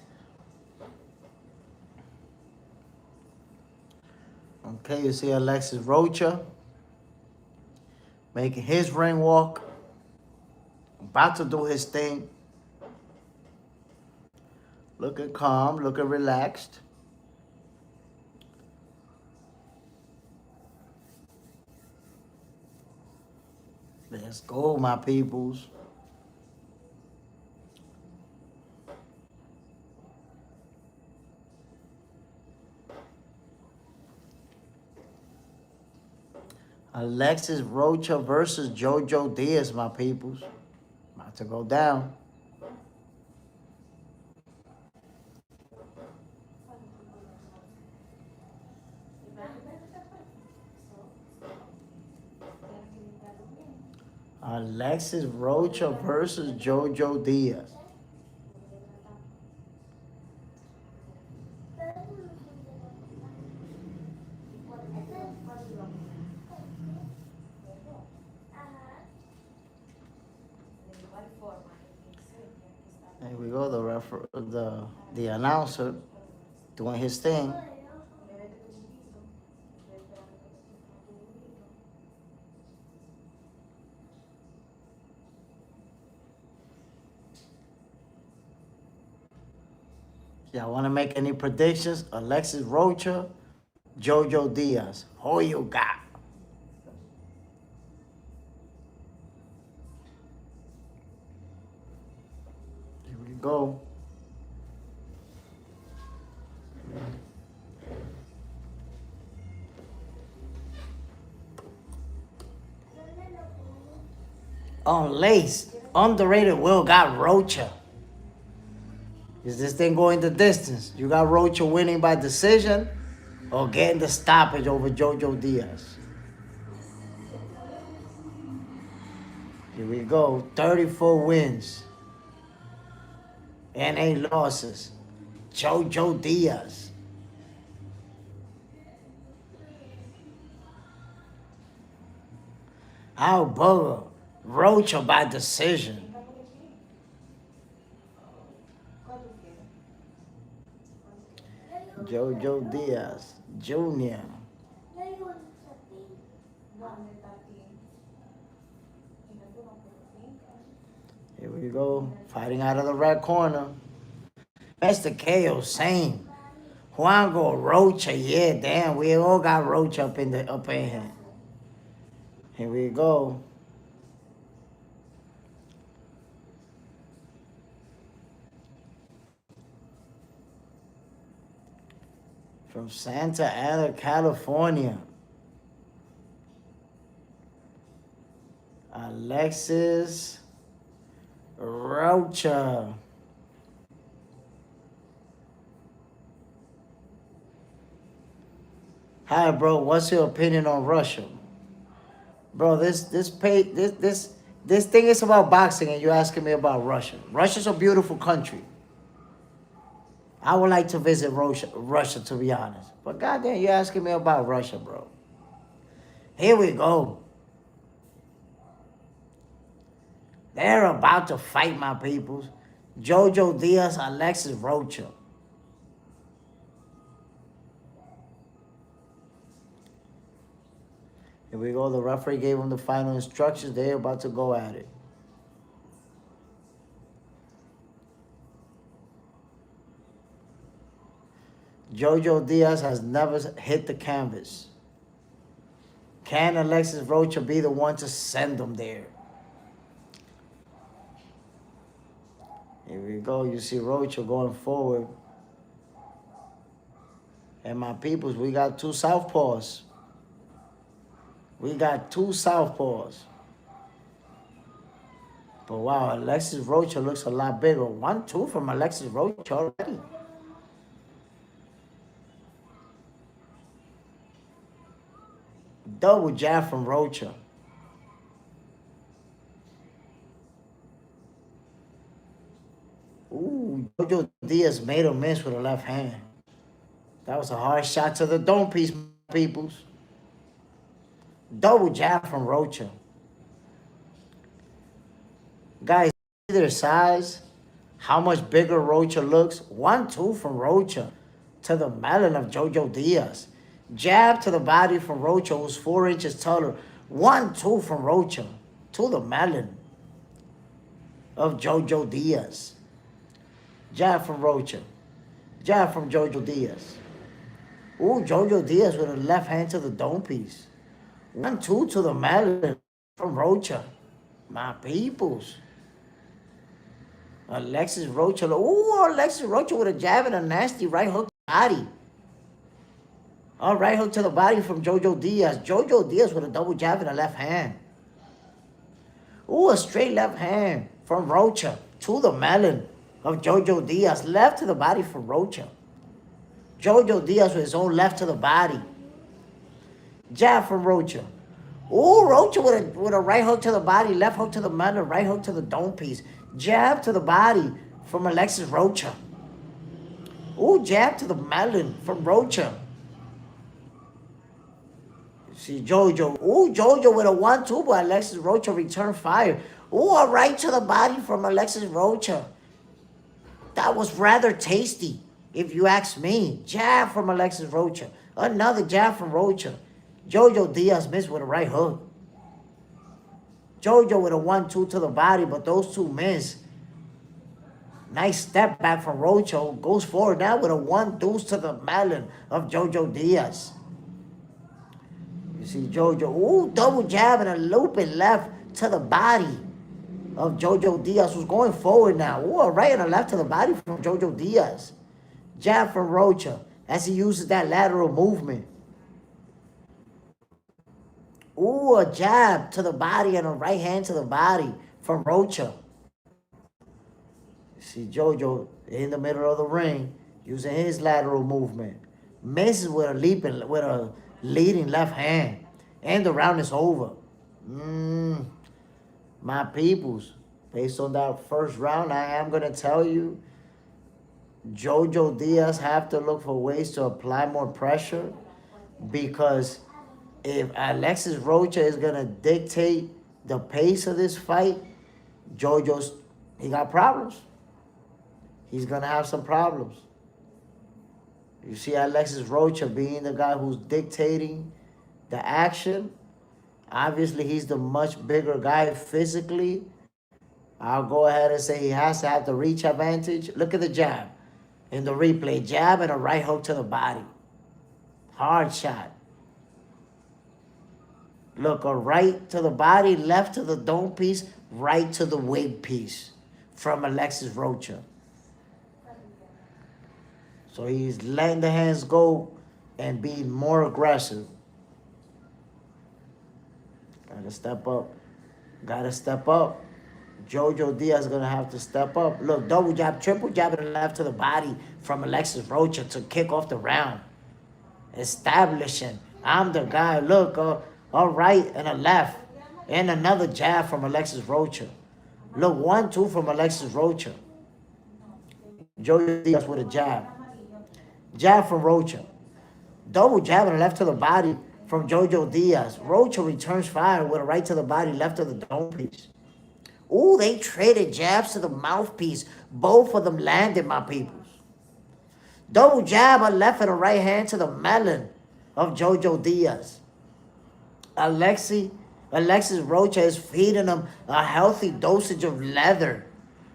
A: Okay, you see Alexis Rocha making his ring walk. About to do his thing. Looking calm, looking relaxed. Let's go, my peoples. Alexis Rocha versus JoJo Diaz, my peoples. About to go down. Alexis Rocha versus JoJo Diaz. There we go, the announcer doing his thing. Y'all want to make any predictions? Alexis Rocha, JoJo Diaz. Who you got? Here we go. On Lace, underrated Will got Rocha. Is this thing going the distance? You got Rocha winning by decision or getting the stoppage over JoJo Diaz? Here we go. 34 wins and 8 losses. JoJo Diaz. Barboza, Rocha by decision. JoJo Diaz Jr. Here we go. Fighting out of the red corner. Mr. KO, same. Juango Rocha, yeah, damn. We all got Rocha up in here. Here we go. From Santa Ana, California. Alexis Rocha. Hi, bro. What's your opinion on Russia? Bro, this thing is about boxing and you're asking me about Russia. Russia's a beautiful country. I would like to visit Russia, to be honest. But goddamn, you're asking me about Russia, bro. Here we go. They're about to fight, my peoples. JoJo Diaz, Alexis Rocha. Here we go. The referee gave them the final instructions. They're about to go at it. JoJo Diaz has never hit the canvas. Can Alexis Rocha be the one to send them there? Here we go. You see Rocha going forward. And my peoples, we got 2 southpaws. We got 2 southpaws. But wow, Alexis Rocha looks a lot bigger. 1-2 from Alexis Rocha already. Double jab from Rocha. Jojo Diaz made a miss with a left hand. That was a hard shot to the dome piece, peoples. Double jab from Rocha. Guys, see their size? How much bigger Rocha looks? 1-2 from Rocha to the melon of Jojo Diaz. Jab to the body from Rocha, who's 4 inches taller. 1-2 from Rocha to the melon of Jojo Diaz. Jab from Rocha. Jab from Jojo Diaz. Ooh, Jojo Diaz with a left hand to the dome piece. 1-2 to the melon from Rocha. My peoples. Alexis Rocha. Ooh, Alexis Rocha with a jab and a nasty right hook to the body. All right hook to the body from Jojo Diaz. Jojo Diaz with a double jab and a left hand. Ooh, a straight left hand from Rocha to the melon of Jojo Diaz. Left to the body from Rocha. Jojo Diaz with his own left to the body. Jab from Rocha. Ooh, Rocha with a right hook to the body, left hook to the melon, right hook to the dome piece. Jab to the body from Alexis Rocha. Ooh, jab to the melon from Rocha. See Jojo. Ooh, Jojo with a 1-2, but Alexis Rocha return fire. Ooh, a right to the body from Alexis Rocha. That was rather tasty, if you ask me. Jab from Alexis Rocha. Another jab from Rocha. Jojo Diaz missed with a right hook. Jojo with a 1-2 to the body, but those two miss. Nice step back from Rocha. Goes forward now with a 1-2 to the melon of Jojo Diaz. You see Jojo. Ooh, double jab and a looping left to the body of Jojo Diaz, who's going forward now. Ooh, a right and a left to the body from Jojo Diaz. Jab from Rocha as he uses that lateral movement. Ooh, a jab to the body and a right hand to the body from Rocha. You see Jojo in the middle of the ring using his lateral movement. Misses with a leading left hand. And the round is over. My peoples, based on that first round, I am going to tell you, Jojo Diaz have to look for ways to apply more pressure, because if Alexis Rocha is going to dictate the pace of this fight, he got problems. He's going to have some problems. You see Alexis Rocha being the guy who's dictating the action. Obviously, he's the much bigger guy physically. I'll go ahead and say he has to have the reach advantage. Look at the jab in the replay. Jab and a right hook to the body. Hard shot. Look, a right to the body, left to the dome piece, right to the wig piece from Alexis Rocha. So he's letting the hands go and being more aggressive. Gotta step up. Gotta step up. Jojo Diaz is gonna have to step up. Look, double jab, triple jab and left to the body from Alexis Rocha to kick off the round. Establishing, I'm the guy. Look, a right and a left. And another jab from Alexis Rocha. Look, 1-2 from Alexis Rocha. Jojo Diaz with a jab. Jab from Rocha. Double jab and a left to the body from Jojo Diaz. Rocha returns fire with a right to the body, left to the dome piece. Ooh, they traded jabs to the mouthpiece. Both of them landed, my peoples. Double jab, a left and a right hand to the melon of Jojo Diaz. Alexis Rocha is feeding him a healthy dosage of leather.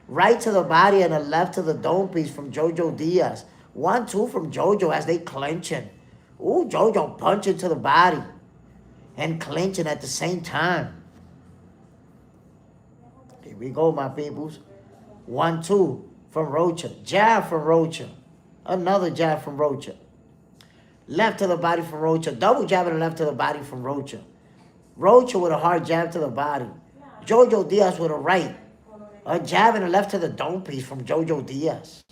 A: Right to the body and a left to the dome piece from Jojo Diaz. 1-2 from Jojo as they clinching. Ooh, Jojo punching to the body and clinching at the same time. Here we go, my peoples. 1-2 from Rocha. Jab from Rocha. Another jab from Rocha. Left to the body from Rocha. Double jab and left to the body from Rocha. Rocha with a hard jab to the body. Jojo Diaz with a right. A jab and a left to the dome piece from Jojo Diaz.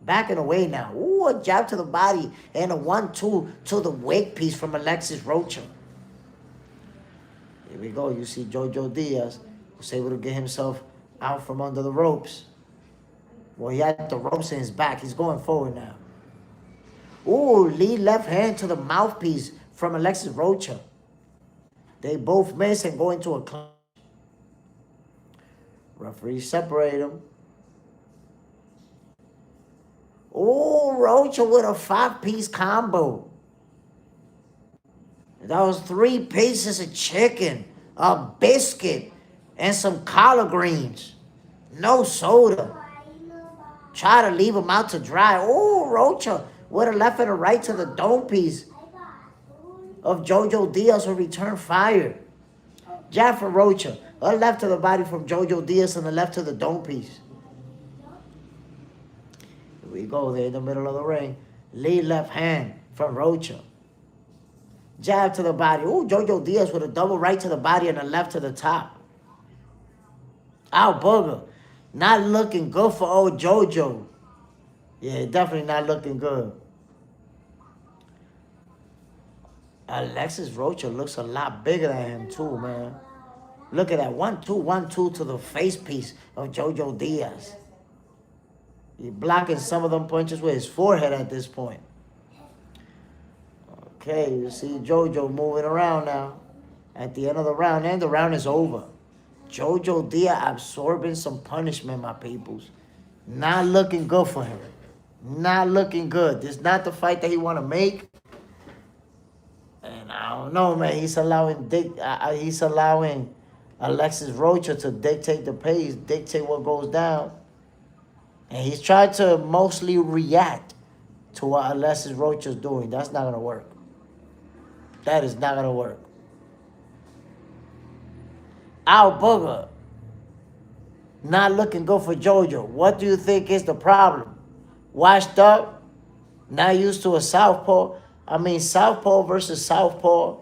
A: Backing away now. Ooh, a jab to the body and a 1-2 to the wig piece from Alexis Rocha. Here we go. You see Jojo Diaz was able to get himself out from under the ropes. Well, he had the ropes in his back. He's going forward now. Ooh, lead left hand to the mouthpiece from Alexis Rocha. They both miss and go into a clinch. Referee separate them. Ooh, Rocha with a 5-piece combo. That was 3 pieces of chicken, a biscuit, and some collard greens. No soda. Try to leave him out to dry. Ooh, Rocha with a left and a right to the dome piece of Jojo Diaz who returned fire. Jab for Rocha. A left to the body from Jojo Diaz and the left to the dome piece. Here we go there in the middle of the ring. Lead left hand from Rocha. Jab to the body. Ooh, Jojo Diaz with a double right to the body and a left to the top. Ow, booger. Not looking good for old Jojo. Yeah, definitely not looking good. Alexis Rocha looks a lot bigger than him too, man. Look at that. 1-2, 1-2 to the face piece of Jojo Diaz. He's blocking some of them punches with his forehead at this point. Okay, you see Jojo moving around now. At the end of the round, and the round is over. Jojo Diaz absorbing some punishment, my peoples. Not looking good for him. Not looking good. This is not the fight that he want to make. And I don't know, man. He's allowing Alexis Rocha to dictate the pace, dictate what goes down. And he's trying to mostly react to what Alexis Rocha's doing. That's not going to work. That is not going to work. Ow, booger. Not looking good for Jojo. What do you think is the problem? Washed up? Not used to a southpaw? I mean, southpaw versus southpaw.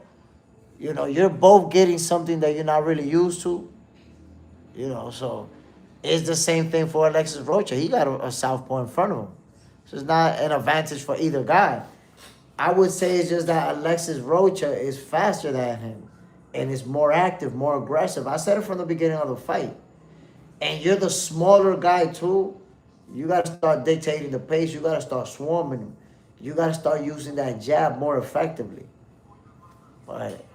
A: You know, you're both getting something that you're not really used to. You know, so it's the same thing for Alexis Rocha. He got a southpaw in front of him. So it's not an advantage for either guy. I would say it's just that Alexis Rocha is faster than him and is more active, more aggressive. I said it from the beginning of the fight. And you're the smaller guy too. You got to start dictating the pace. You got to start swarming him. You got to start using that jab more effectively. But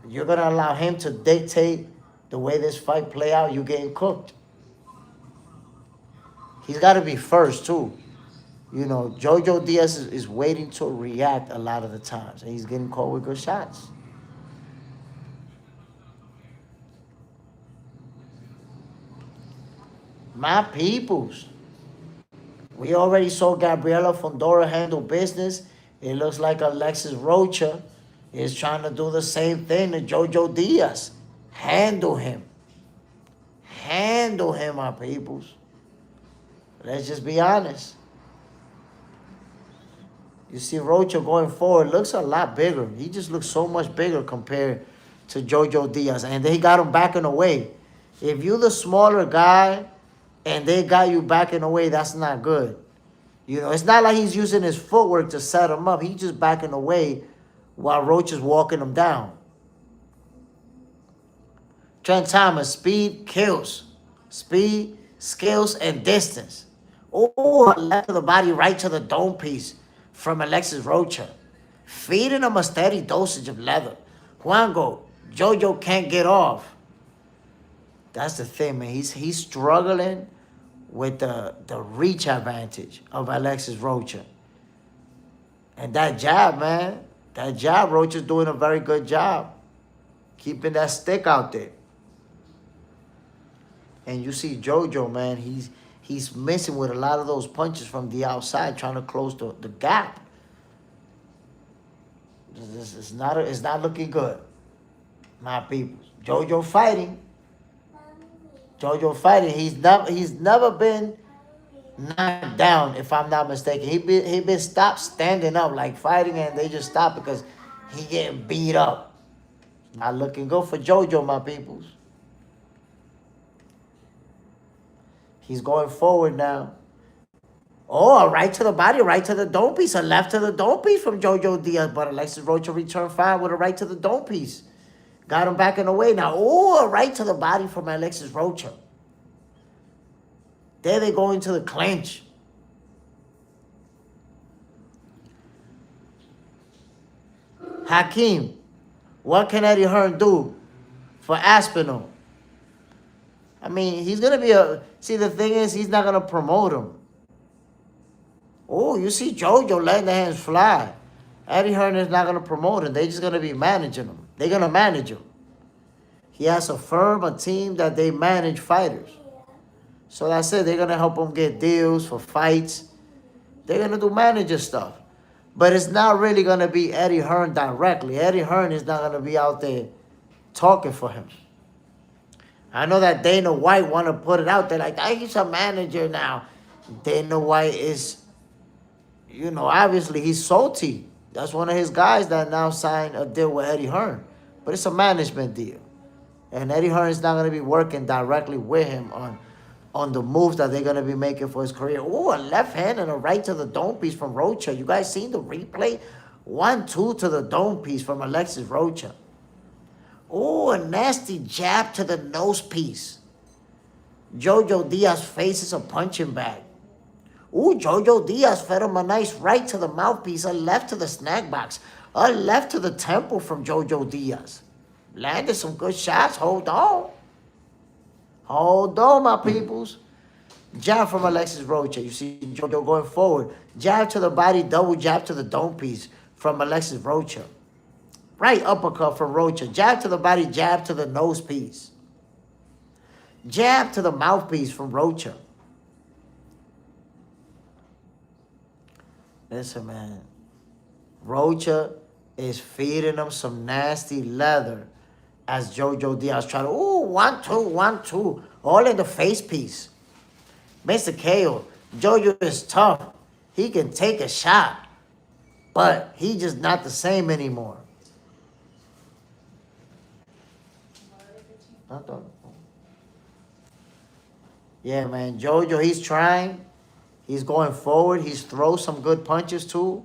A: you're going to allow him to dictate the way this fight play out. You're getting cooked. He's got to be first too. You know, Jojo Diaz is waiting to react a lot of the times. And he's getting caught with good shots. My peoples. We already saw Gabriela Fundora handle business. It looks like Alexis Rocha is trying to do the same thing to Jojo Diaz. Handle him. Handle him, my peoples. Let's just be honest. You see Rocha going forward, looks a lot bigger. He just looks so much bigger compared to Jojo Diaz. And they got him backing away. If you're the smaller guy and they got you backing away, that's not good. You know, it's not like he's using his footwork to set him up. He's just backing away while Roach is walking him down. Trent Thomas, speed kills. Speed, skills, and distance. Oh, left to the body, right to the dome piece from Alexis Rocha. Feeding him a steady dosage of leather. Juango, Jojo can't get off. That's the thing, man. He's struggling with the reach advantage of Alexis Rocha. And that jab, man. That jab, Rocha's doing a very good job. Keeping that stick out there. And you see Jojo, man, he's missing with a lot of those punches from the outside, trying to close the gap. It's not looking good, my people. Jojo fighting. Jojo fighting. He's never been knocked down, if I'm not mistaken. He been stopped standing up, like fighting, and they just stopped because he getting beat up. Not looking good for Jojo, my peoples. He's going forward now. Oh, a right to the body, right to the dome piece, a left to the dome piece from Jojo Diaz, but Alexis Rocha returned fire with a right to the dome piece. Got him back in the way now. Oh, a right to the body from Alexis Rocha. There they go into the clinch. Hakeem, what can Eddie Hearn do for Aspinall? I mean, he's going to be a... See, the thing is, he's not going to promote him. Oh, you see JoJo letting the hands fly. Eddie Hearn is not going to promote him. They're just going to be managing him. They're going to manage him. He has a team that they manage fighters. So that's it. They're going to help him get deals for fights. They're going to do manager stuff. But it's not really going to be Eddie Hearn directly. Eddie Hearn is not going to be out there talking for him. I know that Dana White want to put it out there like, he's a manager now. Dana White is, you know, obviously he's salty. That's one of his guys that now signed a deal with Eddie Hearn. But it's a management deal. And Eddie Hearn is not going to be working directly with him on the moves that they're going to be making for his career. Oh, a left hand and a right to the dome piece from Rocha. You guys seen the replay? 1-2 to the dome piece from Alexis Rocha. Oh, a nasty jab to the nose piece. Jojo Diaz faces a punching bag. Oh, Jojo Diaz fed him a nice right to the mouthpiece, a left to the snack box, a left to the temple from Jojo Diaz. Landed some good shots. Hold on. Hold on, my peoples. Jab from Alexis Rocha. You see Jojo going forward. Jab to the body, double jab to the dome piece from Alexis Rocha. Right uppercut from Rocha. Jab to the body, jab to the nose piece. Jab to the mouthpiece from Rocha. Listen, man. Rocha is feeding him some nasty leather as Jojo Diaz try to, 1-2, 1-2. All in the face piece. Mr. KO, Jojo is tough. He can take a shot. But he just not the same anymore. Yeah, man. Jojo, he's trying. He's going forward. He's throws some good punches too.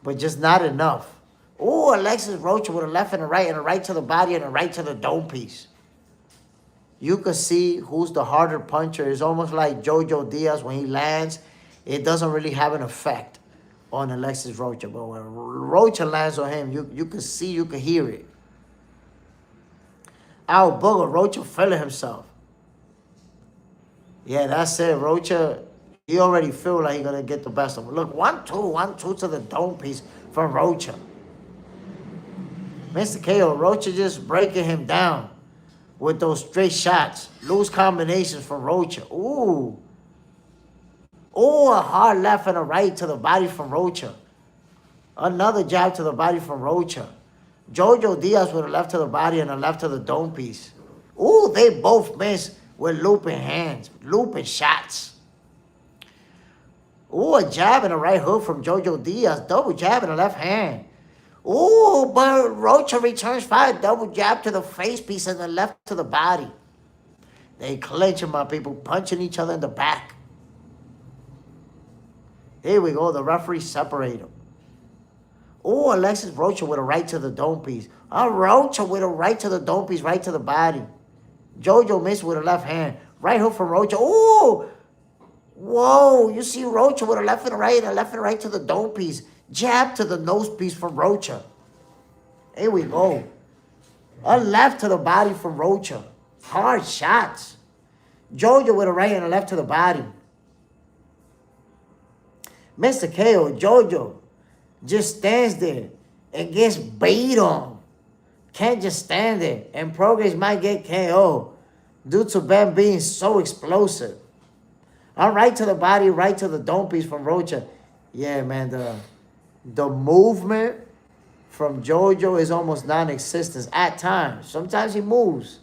A: But just not enough. Oh, Alexis Rocha with a left and a right to the body and a right to the dome piece. You could see who's the harder puncher. It's almost like Jojo Diaz when he lands. It doesn't really have an effect on Alexis Rocha. But when Rocha lands on him, you can see, you can hear it. Out Booger, Rocha feeling himself. Yeah, that's it. Rocha, he already feel like he's going to get the best of him. Look, 1-2, 1-2 to the dome piece from Rocha. Mr. KO, Rocha just breaking him down with those straight shots. Loose combinations from Rocha. Ooh. Oh, a hard left and a right to the body from Rocha. Another jab to the body from Rocha. Jojo Diaz with a left to the body and a left to the dome piece. Ooh, they both miss with looping hands, looping shots. Ooh, a jab and a right hook from Jojo Diaz. Double jab and a left hand. Ooh, but Rocha returns fire. Double jab to the face piece and the left to the body. They clinching, my people, punching each other in the back. Here we go. The referee separate them. Oh, Alexis Rocha with a right to the dome piece. Rocha with a right to the dome piece, right to the body. Jojo missed with a left hand. Right hook from Rocha. Oh, whoa. You see Rocha with a left and a right to the dome piece. Jab to the nose piece from Rocha. Here we go. A left to the body from Rocha. Hard shots. Jojo with a right and a left to the body. Mr. KO, Jojo just stands there and gets beat on. Can't just stand there. And Progress might get KO due to Ben being so explosive. All right to the body, right to the dome piece from Rocha. Yeah, man, the movement from Jojo is almost non-existent at times. Sometimes he moves.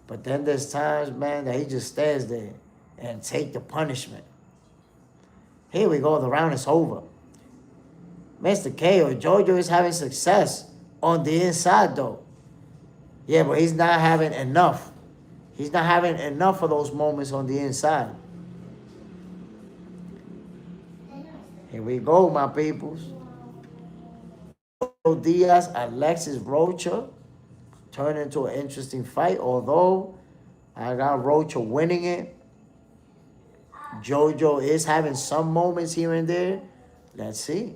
A: But then there's times, man, that he just stands there and take the punishment. Here we go. The round is over. Mr. KO, Jojo is having success on the inside, though. Yeah, but he's not having enough. He's not having enough of those moments on the inside. Here we go, my peoples. Diaz, Alexis Rocha turned into an interesting fight, although I got Rocha winning it. JoJo is having some moments here and there. Let's see.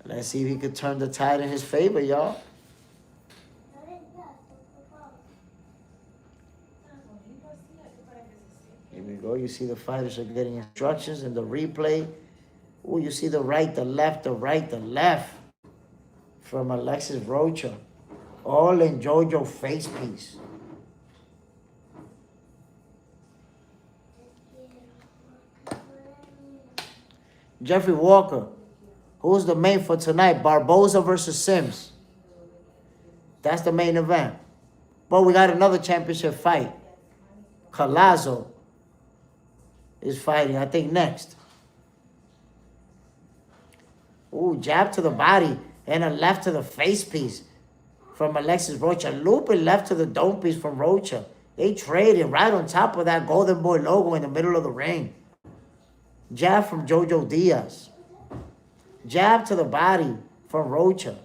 A: Let's see if he could turn the tide in his favor, y'all. Here we go. You see the fighters are getting instructions in the replay. Oh, you see the right, the left, the right, the left from Alexis Rocha. All in JoJo face piece. Jeffrey Walker. Who's the main for tonight? Barboza versus Sims. That's the main event. But we got another championship fight. Collazo is fighting, I think, next. Ooh, jab to the body and a left to the face piece from Alexis Rocha. Looping left to the dome piece from Rocha. They traded right on top of that Golden Boy logo in the middle of the ring. Jab from JoJo Diaz. Jab to the body from Rocha.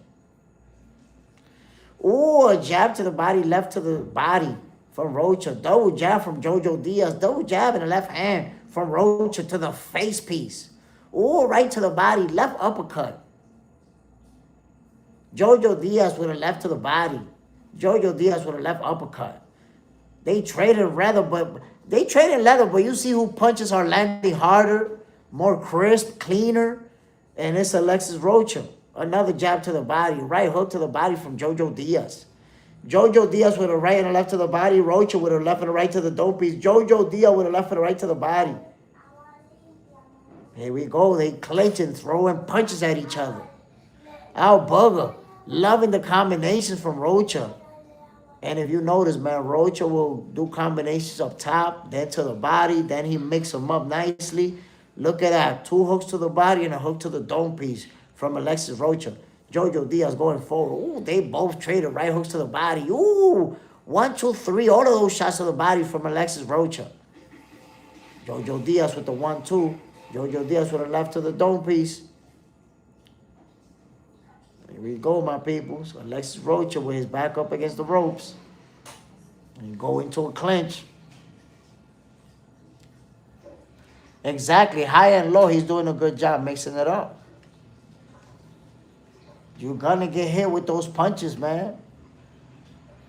A: Ooh, a jab to the body, left to the body from Rocha. Double jab from JoJo Diaz. Double jab in the left hand from Rocha to the face piece. Ooh, right to the body, left uppercut. JoJo Diaz with a left to the body. JoJo Diaz with a left uppercut. They traded leather, but you see who punches are landing harder, more crisp, cleaner, and it's Alexis Rocha. Another jab to the body, right hook to the body from JoJo Diaz. JoJo Diaz with a right and a left to the body. Rocha with a left and a right to the dope piece. JoJo Diaz with a left and a right to the body. Here we go. They clinching, throwing punches at each other. Al Bugger loving the combinations from Rocha. And if you notice, man, Rocha will do combinations up top, then to the body, then he mix them up nicely. Look at that. 2 hooks to the body and a hook to the dome piece from Alexis Rocha. JoJo Diaz going forward. Ooh, they both traded right hooks to the body. Ooh, 1, 2, 3. All of those shots to the body from Alexis Rocha. JoJo Diaz with the 1, 2. JoJo Diaz with a left to the dome piece. Here we go, my people. So Alexis Rocha with his back up against the ropes. And go into a clinch. Exactly. High and low, he's doing a good job mixing it up. You're going to get hit with those punches, man.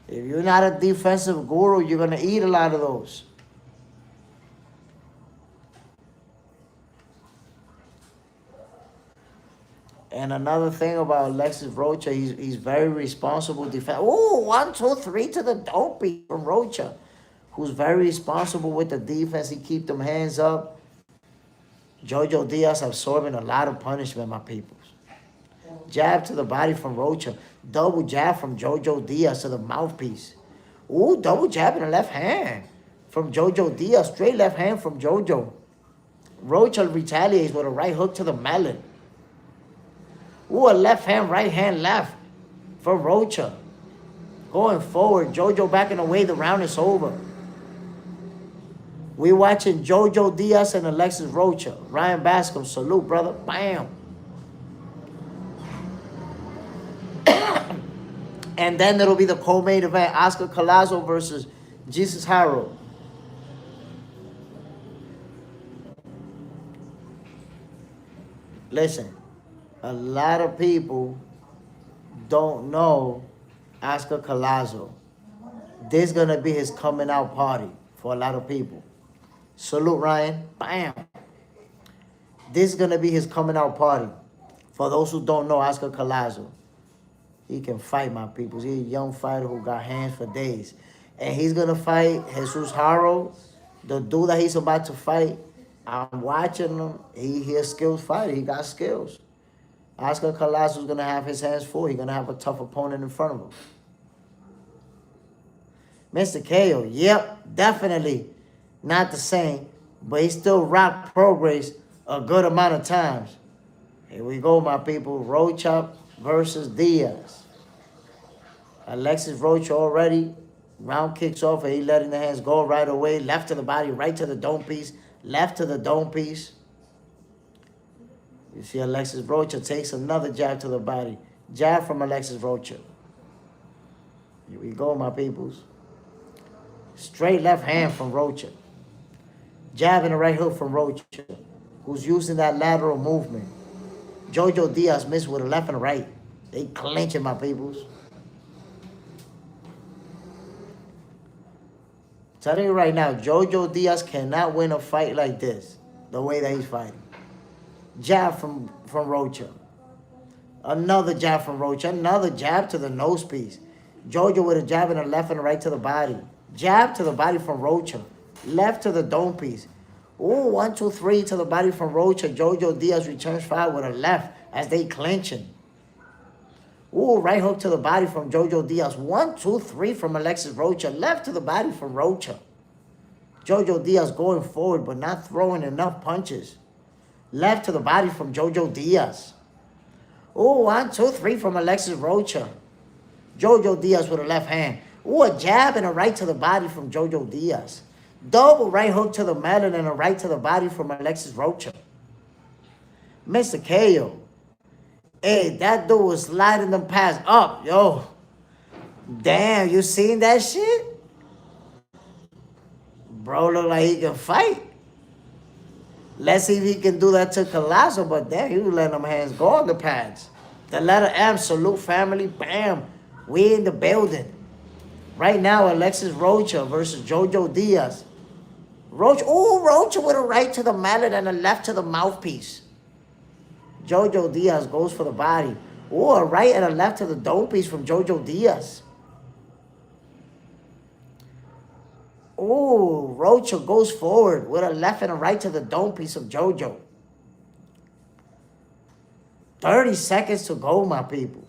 A: If you're not a defensive guru, you're going to eat a lot of those. And another thing about Alexis Rocha, he's very responsible defense. Oh, 1, 2, 3 to the dopey from Rocha, who's very responsible with the defense. He keep them hands up. JoJo Diaz absorbing a lot of punishment, my people. Jab to the body from Rocha. Double jab from JoJo Diaz to the mouthpiece. Ooh, double jab in the left hand from JoJo Diaz. Straight left hand from JoJo. Rocha retaliates with a right hook to the melon. Ooh, a left hand, right hand, left from Rocha. Going forward, JoJo backing away. The round is over. We're watching JoJo Diaz and Alexis Rocha. Ryan Bascom, salute, brother. Bam. And then it'll be the co-main event, Oscar Collazo versus Jesus Haro. Listen, a lot of people don't know Oscar Collazo. This is going to be his coming out party for a lot of people. Salute, Ryan. Bam. This is going to be his coming out party. For those who don't know Oscar Collazo. He can fight, my people. He's a young fighter who got hands for days. And he's going to fight Jesus Haro, the dude that he's about to fight. I'm watching him. He's a skilled fighter. He got skills. Oscar Collazo is going to have his hands full. He's going to have a tough opponent in front of him. Mr. KO, yep, definitely not the same. But he still rocked Progress a good amount of times. Here we go, my people. Rocha versus Diaz. Alexis Rocha already. Round kicks off and he letting the hands go right away. Left to the body, right to the dome piece. Left to the dome piece. You see Alexis Rocha takes another jab to the body. Jab from Alexis Rocha. Here we go, my peoples. Straight left hand from Rocha. Jab and a right hook from Rocha, who's using that lateral movement. Jojo Diaz missed with a left and a right. They clinching, my peoples. Telling you right now, Jojo Diaz cannot win a fight like this, the way that he's fighting. Jab from Rocha. Another jab from Rocha. Another jab to the nose piece. Jojo with a jab and a left and a right to the body. Jab to the body from Rocha. Left to the dome piece. Ooh, 1, 2, 3 to the body from Rocha. Jojo Diaz returns fire with a left as they clinching. Ooh, right hook to the body from Jojo Diaz. 1, 2, 3 from Alexis Rocha. Left to the body from Rocha. Jojo Diaz going forward but not throwing enough punches. Left to the body from Jojo Diaz. Ooh, 1, 2, 3 from Alexis Rocha. Jojo Diaz with a left hand. Ooh, a jab and a right to the body from Jojo Diaz. Double right hook to the melon and a right to the body from Alexis Rocha. Mr. KO. Hey, that dude was sliding them pads up, yo. Damn, you seen that shit? Bro look like he can fight. Let's see if he can do that to Collazo, but damn, he was letting them hands go on the pads. The letter M, salute family, bam. We in the building. Right now, Alexis Rocha versus Jojo Diaz. Rocha, ooh, Rocha with a right to the mallet and a left to the mouthpiece. Jojo Diaz goes for the body. Ooh, a right and a left to the dome piece from Jojo Diaz. Ooh, Rocha goes forward with a left and a right to the dome piece of Jojo. 30 seconds to go, my peoples.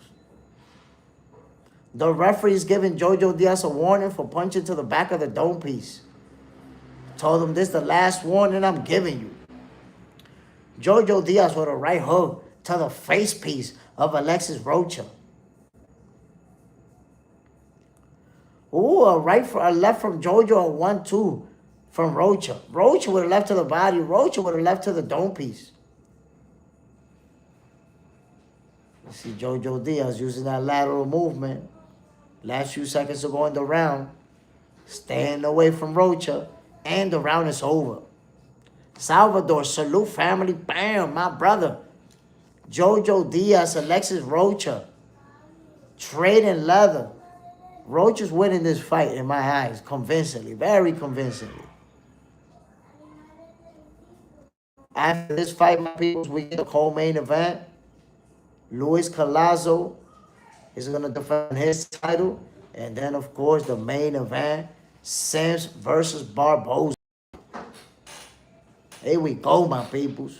A: The referee is giving Jojo Diaz a warning for punching to the back of the dome piece. Told him this is the last warning I'm giving you. Jojo Diaz with a right hook to the face piece of Alexis Rocha. Ooh, a left from Jojo, a 1, 2 from Rocha. Rocha with a left to the body. Rocha with a left to the dome piece. You see Jojo Diaz using that lateral movement. Last few seconds to go in the round. Staying away from Rocha. And the round is over. Salvador, salute family. Bam, my brother. Jojo Diaz, Alexis Rocha. Trading leather. Rocha's winning this fight in my eyes. Convincingly. Very convincingly. After this fight, my people, we get the co-main event. Luis Collazo is going to defend his title. And then, of course, the main event, Sims versus Barboza. Here we go, my peoples.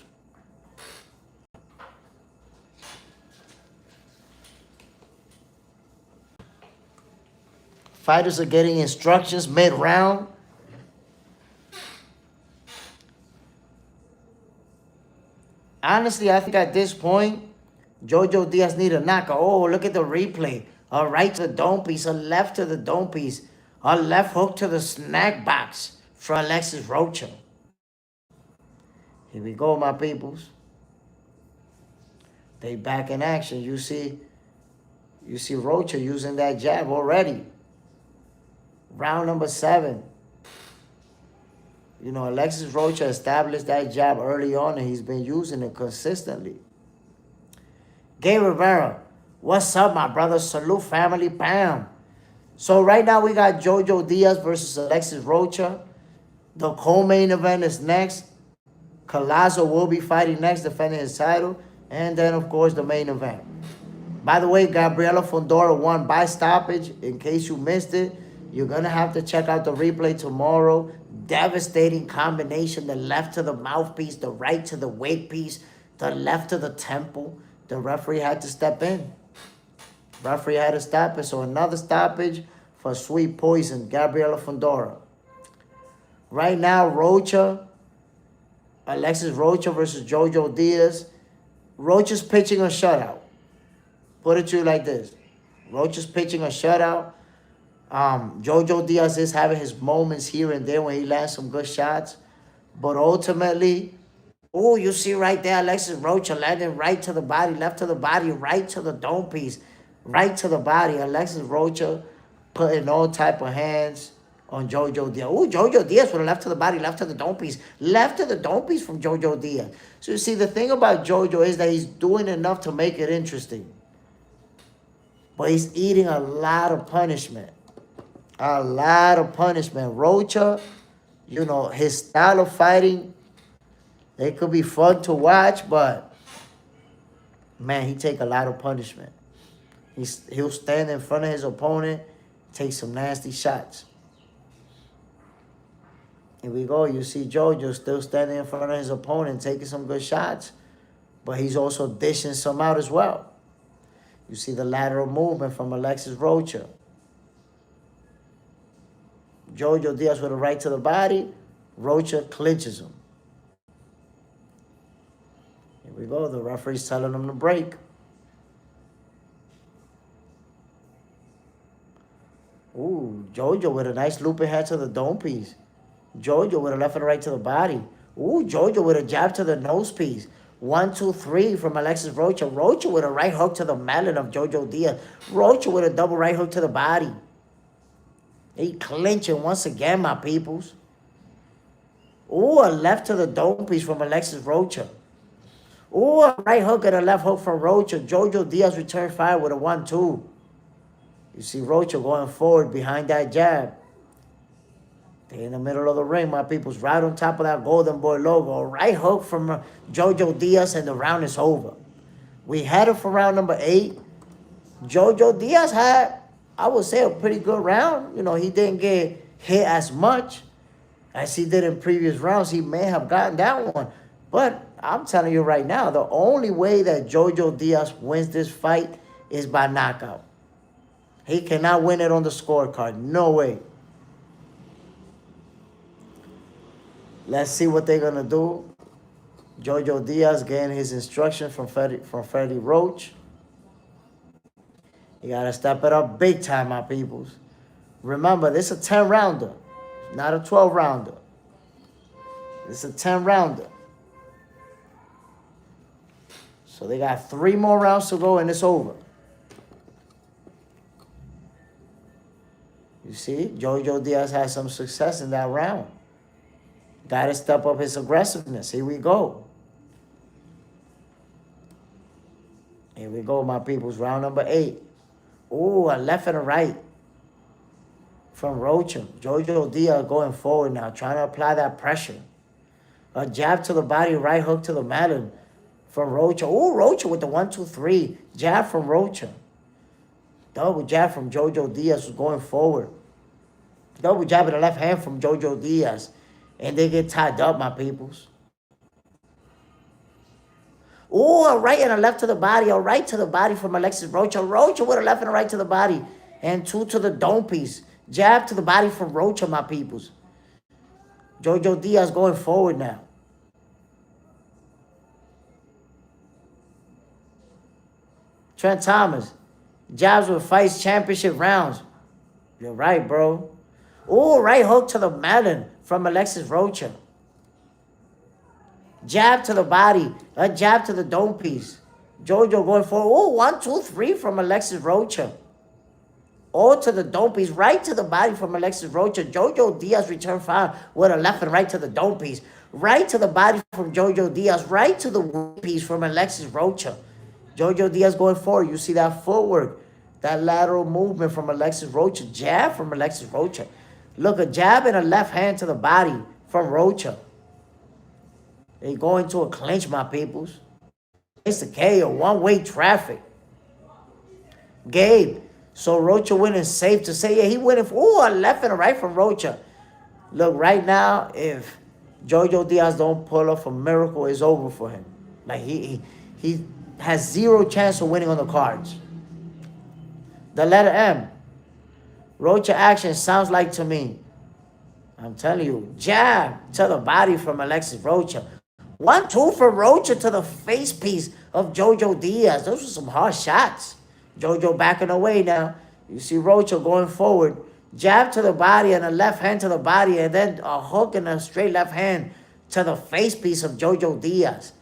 A: Fighters are getting instructions mid-round. Honestly, I think at this point, Jojo Diaz need a knockout. Oh, look at the replay. A right to the dome piece, a left to the dome piece, a left hook to the snack box for Alexis Rocha. Here we go, my peoples. They back in action. You see Rocha using that jab already. Round number 7. You know, Alexis Rocha established that jab early on, and he's been using it consistently. Gay Rivera, what's up, my brother? Salute family, bam. So right now we got Jojo Diaz versus Alexis Rocha. The co-main event is next. Collazo will be fighting next, defending his title. And then, of course, the main event. By the way, Gabriela Fundora won by stoppage. In case you missed it, you're going to have to check out the replay tomorrow. Devastating combination. The left to the mouthpiece, the right to the wig piece, the left to the temple. The referee had to step in. Referee had to stop it. So another stoppage for Sweet Poison, Gabriela Fundora. Right now, Alexis Rocha versus Jojo Diaz. Rocha's pitching a shutout. Put it to you like this. Rocha's pitching a shutout. Jojo Diaz is having his moments here and there when he lands some good shots. But ultimately, oh, you see right there, Alexis Rocha landing right to the body, left to the body, right to the dome piece, right to the body. Alexis Rocha putting all type of hands on Jojo Diaz. Ooh, Jojo Diaz with a left to the body, left to the dome piece. Left to the dome piece from Jojo Diaz. So you see, the thing about Jojo is that he's doing enough to make it interesting. But he's eating a lot of punishment. A lot of punishment. Rocha, you know, his style of fighting, it could be fun to watch, but man, he take a lot of punishment. He'll stand in front of his opponent, take some nasty shots. Here we go. You see Jojo still standing in front of his opponent, taking some good shots, but he's also dishing some out as well. You see the lateral movement from Alexis Rocha. Jojo Diaz with a right to the body. Rocha clinches him. Here we go. The referee's telling him to break. Ooh, Jojo with a nice looping head to the dome piece. Jojo with a left and right to the body. Ooh, Jojo with a jab to the nose piece. 1, 2, 3 from Alexis Rocha. Rocha with a right hook to the melon of Jojo Diaz. Rocha with a double right hook to the body. He clinching once again, my peoples. Ooh, a left to the dome piece from Alexis Rocha. Ooh, a right hook and a left hook from Rocha. Jojo Diaz return fire with a 1-2. You see Rocha going forward behind that jab. They in the middle of the ring, my peoples, right on top of that Golden Boy logo. A right hook from Jojo Diaz, and the round is over. We headed for round number 8. Jojo Diaz had, I would say, a pretty good round. You know, he didn't get hit as much as he did in previous rounds. He may have gotten that one. But I'm telling you right now, the only way that Jojo Diaz wins this fight is by knockout. He cannot win it on the scorecard. No way. Let's see what they're going to do. Jojo Diaz getting his instruction from Freddie Roach. You got to step it up big time, my peoples. Remember, this is a 10-rounder, not a 12-rounder. This is a 10-rounder. So they got 3 more rounds to go, and it's over. You see, Jojo Diaz had some success in that round. Got to step up his aggressiveness. Here we go. Here we go, my peoples. Round number 8. Ooh, a left and a right from Rocha. Jojo Diaz going forward now, trying to apply that pressure. A jab to the body, right hook to the melon from Rocha. Ooh, Rocha with the 1, 2, 3. Jab from Rocha. Double jab from Jojo Diaz was going forward. Double jab in the left hand from Jojo Diaz. And they get tied up, my peoples. Ooh, a right and a left to the body. A right to the body from Alexis Rocha. Rocha with a left and a right to the body. And 2 to the dome piece. Jab to the body from Rocha, my peoples. Jojo Diaz going forward now. Trent Thomas. Jabs with fights championship rounds. You're right, bro. Ooh, right hook to the melon from Alexis Rocha. Jab to the body. A jab to the dome piece. Jojo going forward. Ooh, 1, 2, 3 from Alexis Rocha. All to the dome piece. Right to the body from Alexis Rocha. Jojo Diaz return fire with a left and right to the dome piece. Right to the body from Jojo Diaz. Right to the piece from Alexis Rocha. Jojo Diaz going forward. You see that footwork. That lateral movement from Alexis Rocha. Jab from Alexis Rocha. Look, a jab and a left hand to the body from Rocha. They go into a clinch, my peoples. It's a KO, one-way traffic. Gabe. So Rocha winning safe to say, yeah, he winning. Ooh, a left and a right from Rocha. Look, right now, if Jojo Diaz don't pull off a miracle, it's over for him. Like, he has 0 chance of winning on the cards. The letter M. Rocha action sounds like to me. I'm telling you. Jab to the body from Alexis Rocha. 1, 2 for Rocha to the face piece of Jojo Diaz. Those were some hard shots. Jojo backing away now. You see Rocha going forward. Jab to the body and a left hand to the body. And then a hook and a straight left hand to the face piece of Jojo Diaz.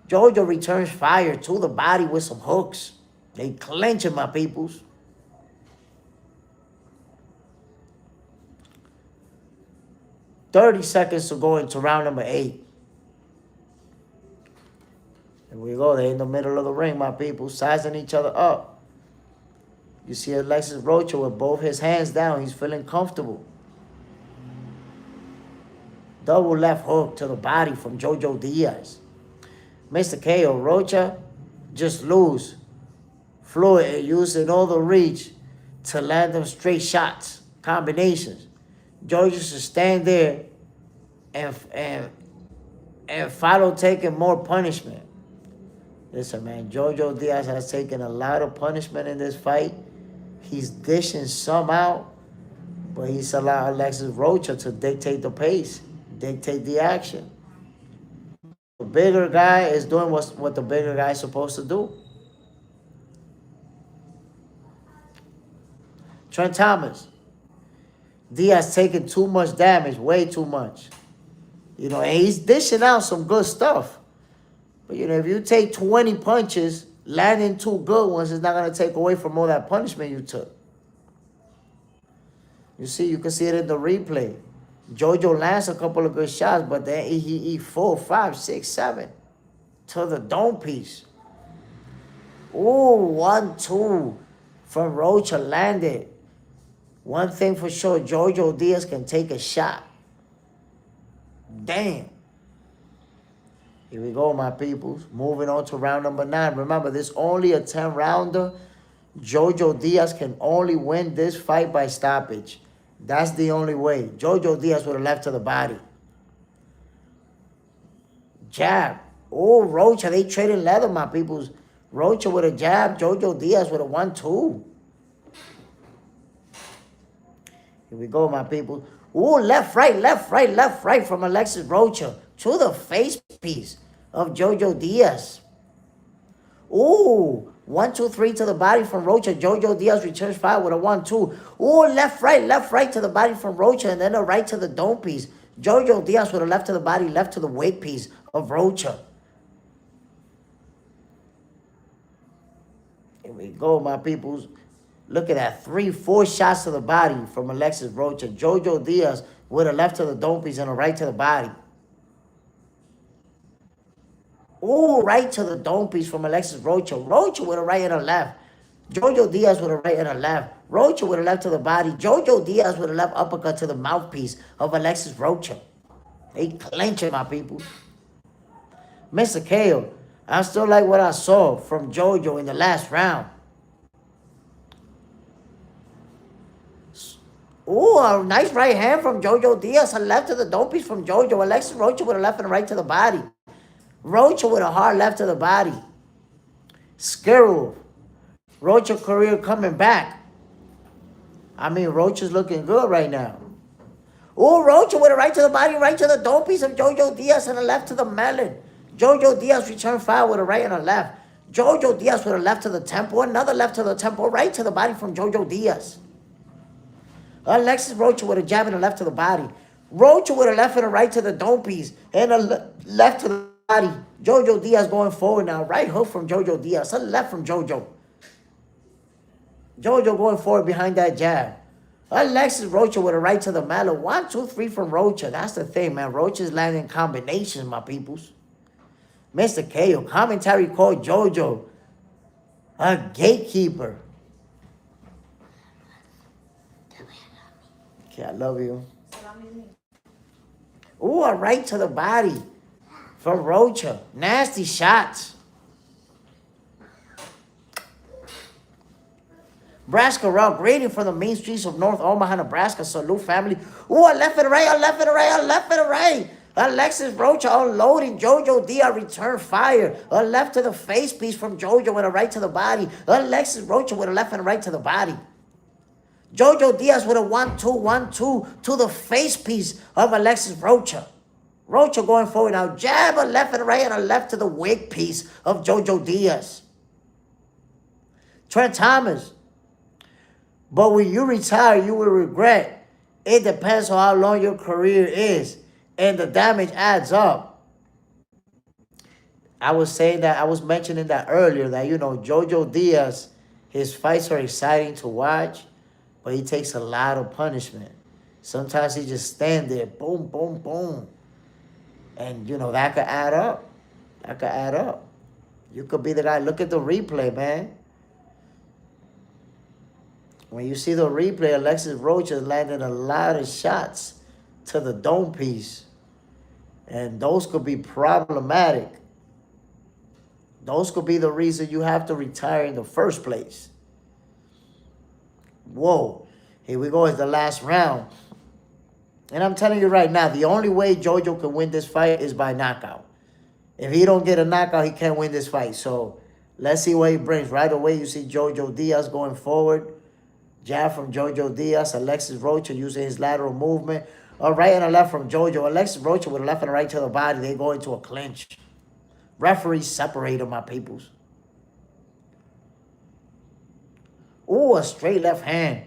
A: Jojo returns fire to the body with some hooks. They clenching, my peoples. 30 seconds to go into round number 8. Here we go. They're in the middle of the ring, my people, sizing each other up. You see Alexis Rocha with both his hands down. He's feeling comfortable. Double left hook to the body from Jojo Diaz. Mr. KO. Rocha just lose fluid and using all the reach to land them straight shots, combinations. Jojo should stand there and follow taking more punishment. Listen, man, Jojo Diaz has taken a lot of punishment in this fight. He's dishing some out, but he's allowed Alexis Rocha to dictate the pace, dictate the action. The bigger guy is doing what the bigger guy is supposed to do. Trent Thomas. Diaz taking too much damage, way too much. You know, and he's dishing out some good stuff. But, you know, if you take 20 punches, landing 2 good ones is not going to take away from all that punishment you took. You see, you can see it in the replay. Jojo lands a couple of good shots, but then he 4, 5, 6, 7 to the dome piece. Ooh, 1-2 from Rocha landed. One thing for sure, Jojo Diaz can take a shot. Damn. Here we go, my peoples. Moving on to round number 9. Remember, this is only a 10-rounder. Jojo Diaz can only win this fight by stoppage. That's the only way. Jojo Diaz with a left to the body. Jab. Oh, Rocha, they trading leather, my peoples. Rocha with a jab. Jojo Diaz with a 1-2. Here we go, my people. Ooh, left, right, left, right, left, right from Alexis Rocha to the face piece of Jojo Diaz. Ooh, 1, 2, 3 to the body from Rocha. Jojo Diaz returns fire with a 1-2. Ooh, left, right to the body from Rocha, and then a right to the dome piece. Jojo Diaz with a left to the body, left to the wake piece of Rocha. Here we go, my peoples. Look at that. 3, 4 shots to the body from Alexis Rocha. Jojo Diaz with a left to the dome piece and a right to the body. Ooh, right to the dome piece from Alexis Rocha. Rocha with a right and a left. Jojo Diaz with a right and a left. Rocha with a left to the body. Jojo Diaz with a left uppercut to the mouthpiece of Alexis Rocha. They clench it, my people. Mr. KO, I still like what I saw from Jojo in the last round. Ooh, a nice right hand from Jojo Diaz. A left to the dome piece from Jojo. Alexis Rocha with a left and a right to the body. Rocha with a hard left to the body. Skirrel. Rocha career coming back. I mean, Rocha's looking good right now. Ooh, Rocha with a right to the body, right to the dome piece of Jojo Diaz and a left to the melon. Jojo Diaz return fire with a right and a left. Jojo Diaz with a left to the temple, another left to the temple, right to the body from Jojo Diaz. Alexis Rocha with a jab and a left to the body. Rocha with a left and a right to the dome piece and a left to the body. Jojo Diaz going forward now. Right hook from Jojo Diaz. A left from Jojo. Jojo going forward behind that jab. Alexis Rocha with a right to the mallet. 1, 2, 3 from Rocha. That's the thing, man. Rocha's landing combinations, my peoples. Mr. KO. Commentary called Jojo a gatekeeper. Okay, I love you. Ooh, a right to the body from Rocha. Nasty shots. Nebraska Rock, grading from the main streets of North Omaha, Nebraska. Salute, family. Ooh, a left and a right, a left and a right, a left and a right. Alexis Rocha unloading. Jojo Diaz return fire. A left to the face piece from Jojo and a right to the body. Alexis Rocha with a left and a right to the body. Jojo Diaz with a 1-2, 1-2 to the face piece of Alexis Rocha. Rocha going forward now. Jab, a left and a right, and a left to the wig piece of Jojo Diaz. Trent Thomas. But when you retire, you will regret. It depends on how long your career is. And the damage adds up. I was saying that, I was mentioning that earlier, that, you know, Jojo Diaz, his fights are exciting to watch, but he takes a lot of punishment. Sometimes he just stand there, boom, boom, boom. And, that could add up. That could add up. You could be the guy. Look at the replay, man. When you see the replay, Alexis Roach is landing a lot of shots to the dome piece. And those could be problematic. Those could be the reason you have to retire in the first place. Whoa. Here we go. It's the last round. And I'm telling you right now, the only way Jojo can win this fight is by knockout. If he don't get a knockout, he can't win this fight. So let's see what he brings. Right away, you see Jojo Diaz going forward. Jab from Jojo Diaz. Alexis Rocha using his lateral movement. A right and a left from Jojo. Alexis Rocha with a left and a right to the body. They go into a clinch. Referees separate them, my peoples. Ooh, a straight left hand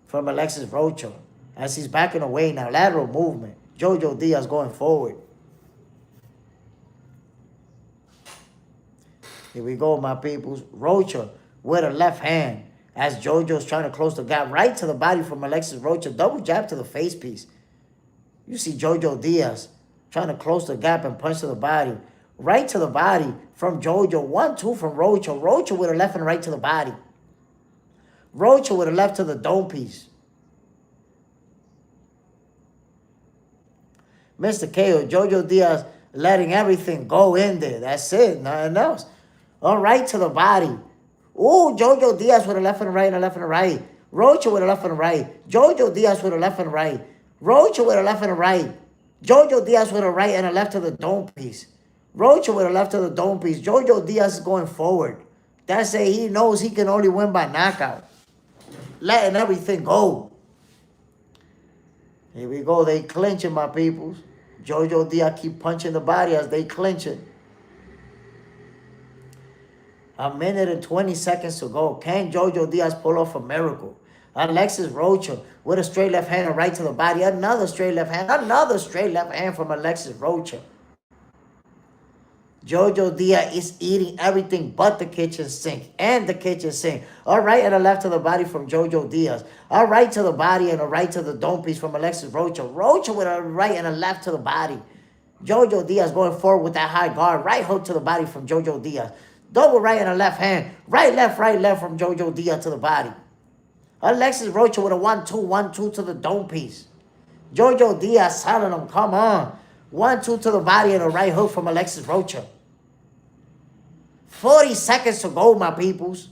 A: from Alexis Rocha. As he's backing away now. Lateral movement. Jojo Diaz going forward. Here we go, my peoples. Rocha with a left hand. As Jojo's trying to close the gap right to the body from Alexis Rocha. Double jab to the face piece. You see Jojo Diaz trying to close the gap and punch to the body. Right to the body from Jojo. 1-2 from Rocha. Rocha with a left and right to the body. Rocha with a left to the dome piece. Mr. KO, Jojo Diaz letting everything go in there. That's it. Nothing else. All right to the body. Ooh, Jojo Diaz with a left and a right and a left and a right. Rocha with a left and a right. Jojo Diaz with a left and a right. Rocha with a left and a right. Jojo Diaz with a right and a left to the dome piece. Rocha with a left to the dome piece. Jojo Diaz is going forward. That's it. He knows he can only win by knockout. Letting everything go. Here we go. They clinching, my peoples. Jojo Diaz keep punching the body as they clinching. A minute and 20 seconds to go. Can Jojo Diaz pull off a miracle? Alexis Rocha with a straight left hand and right to the body. Another straight left hand. Another straight left hand from Alexis Rocha. Jojo Diaz is eating everything but the kitchen sink. And the kitchen sink. All right and a left to the body from Jojo Diaz. All right to the body and a right to the dome piece from Alexis Rocha. Rocha with a right and a left to the body. Jojo Diaz going forward with that high guard. Right hook to the body from Jojo Diaz. Double right and a left hand. Right left from Jojo Diaz to the body. Alexis Rocha with a 1-2, 1-2 to the dome piece. Jojo Diaz selling him. Come on. 1-2 to the body and a right hook from Alexis Rocha. 40 seconds to go, my peoples.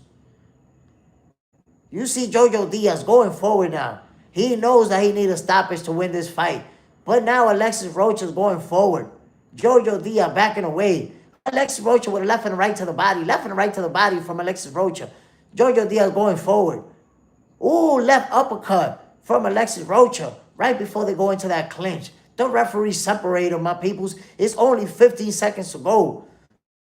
A: You see Jojo Diaz going forward now. He knows that he needs a stoppage to win this fight. But now Alexis Rocha is going forward. Jojo Diaz backing away. Alexis Rocha with a left and a right to the body. Left and a right to the body from Alexis Rocha. Jojo Diaz going forward. Ooh, left uppercut from Alexis Rocha. Right before they go into that clinch. The referee separated them, my peoples. It's only 15 seconds to go.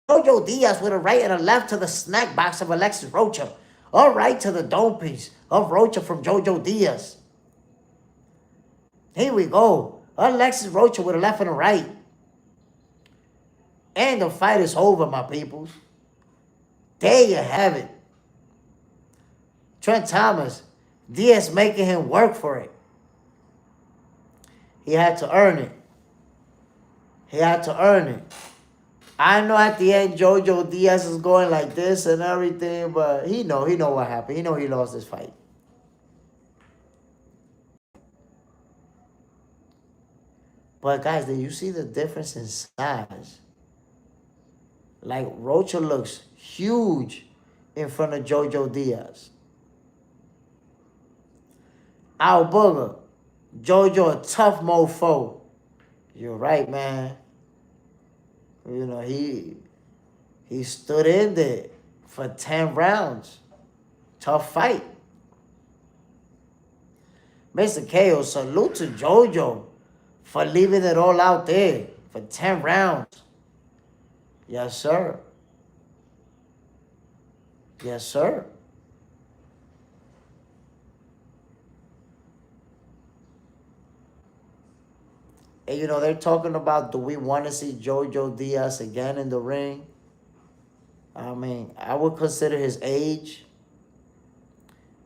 A: Jojo Diaz with a right and a left to the snack box of Alexis Rocha. All right to the dome piece of Rocha from Jojo Diaz. Here we go. Alexis Rocha with a left and a right. And the fight is over, my peoples. There you have it. Trent Thomas, Diaz making him work for it. He had to earn it. He had to earn it. I know at the end Jojo Diaz is going like this and everything, but he know what happened. He know he lost this fight. But guys, did you see the difference in size? Like Rocha looks huge in front of Jojo Diaz. Al Booger, Jojo a tough mofo. You're right, man. You know, he stood in there for 10 rounds. Tough fight. Mr. KO, salute to Jojo for leaving it all out there for 10 rounds. Yes, sir. Yes, sir. And, you know, they're talking about, do we want to see Jojo Diaz again in the ring? I mean, I would consider his age.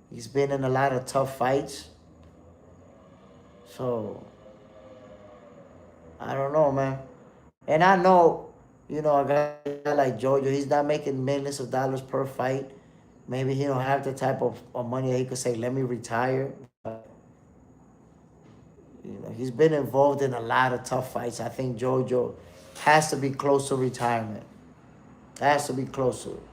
A: He's been in a lot of tough fights. So I don't know, man. And I know, a guy like Jojo, he's not making millions of dollars per fight. Maybe he don't have the type of money that he could say, let me retire. But, he's been involved in a lot of tough fights. I think Jojo has to be close to retirement. Has to be close to it.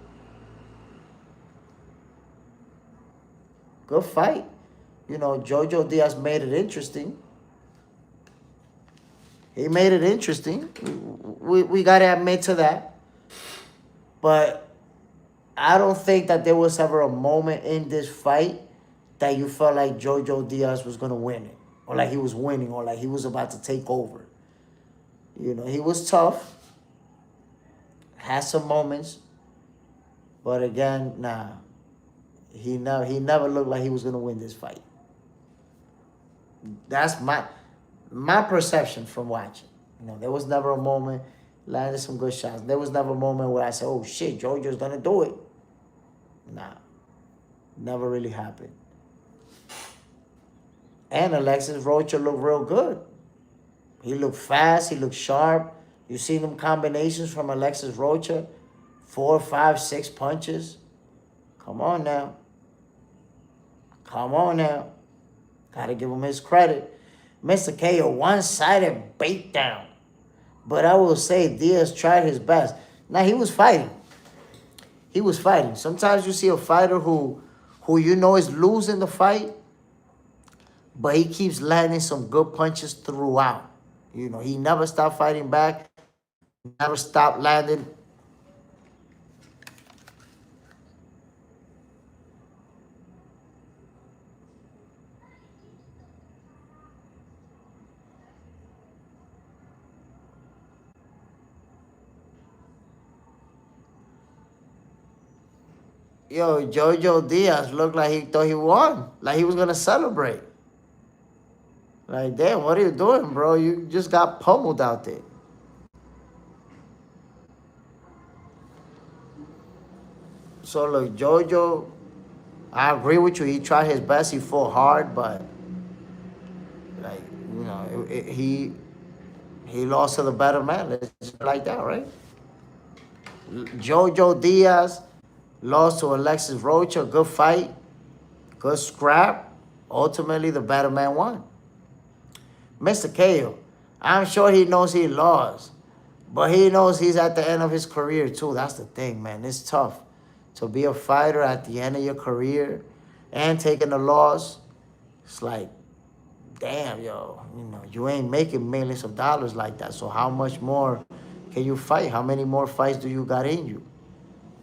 A: Good fight. Jojo Diaz made it interesting. He made it interesting. We got to admit to that. But I don't think that there was ever a moment in this fight that you felt like Jojo Diaz was going to win it. Or like he was winning. Or like he was about to take over. He was tough. Had some moments. But again, nah. He never looked like he was going to win this fight. That's my perception from watching. There was never a moment, landed some good shots. There was never a moment where I said, oh shit, Jojo's gonna do it. Nah, never really happened. And Alexis Rocha looked real good. He looked fast, he looked sharp. You see them combinations from Alexis Rocha, 4, 5, 6 punches. Come on now. Come on now. Gotta give him his credit. Mr. K, a one-sided beatdown. But I will say Diaz tried his best. Now, he was fighting. He was fighting. Sometimes you see a fighter who is losing the fight, but he keeps landing some good punches throughout. He never stopped fighting back, never stopped landing. Yo, Jojo Diaz looked like he thought he won. Like he was going to celebrate. Like, damn, what are you doing, bro? You just got pummeled out there. So, look, Jojo, I agree with you. He tried his best. He fought hard, but, like, he lost to the better man. It's just like that, right? Jojo Diaz lost to Alexis Rocha. Good fight. Good scrap. Ultimately, the better man won. Mr. KO, I'm sure he knows he lost. But he knows he's at the end of his career, too. That's the thing, man. It's tough to be a fighter at the end of your career and taking a loss. It's like, damn, yo, you ain't making millions of dollars like that. So how much more can you fight? How many more fights do you got in you?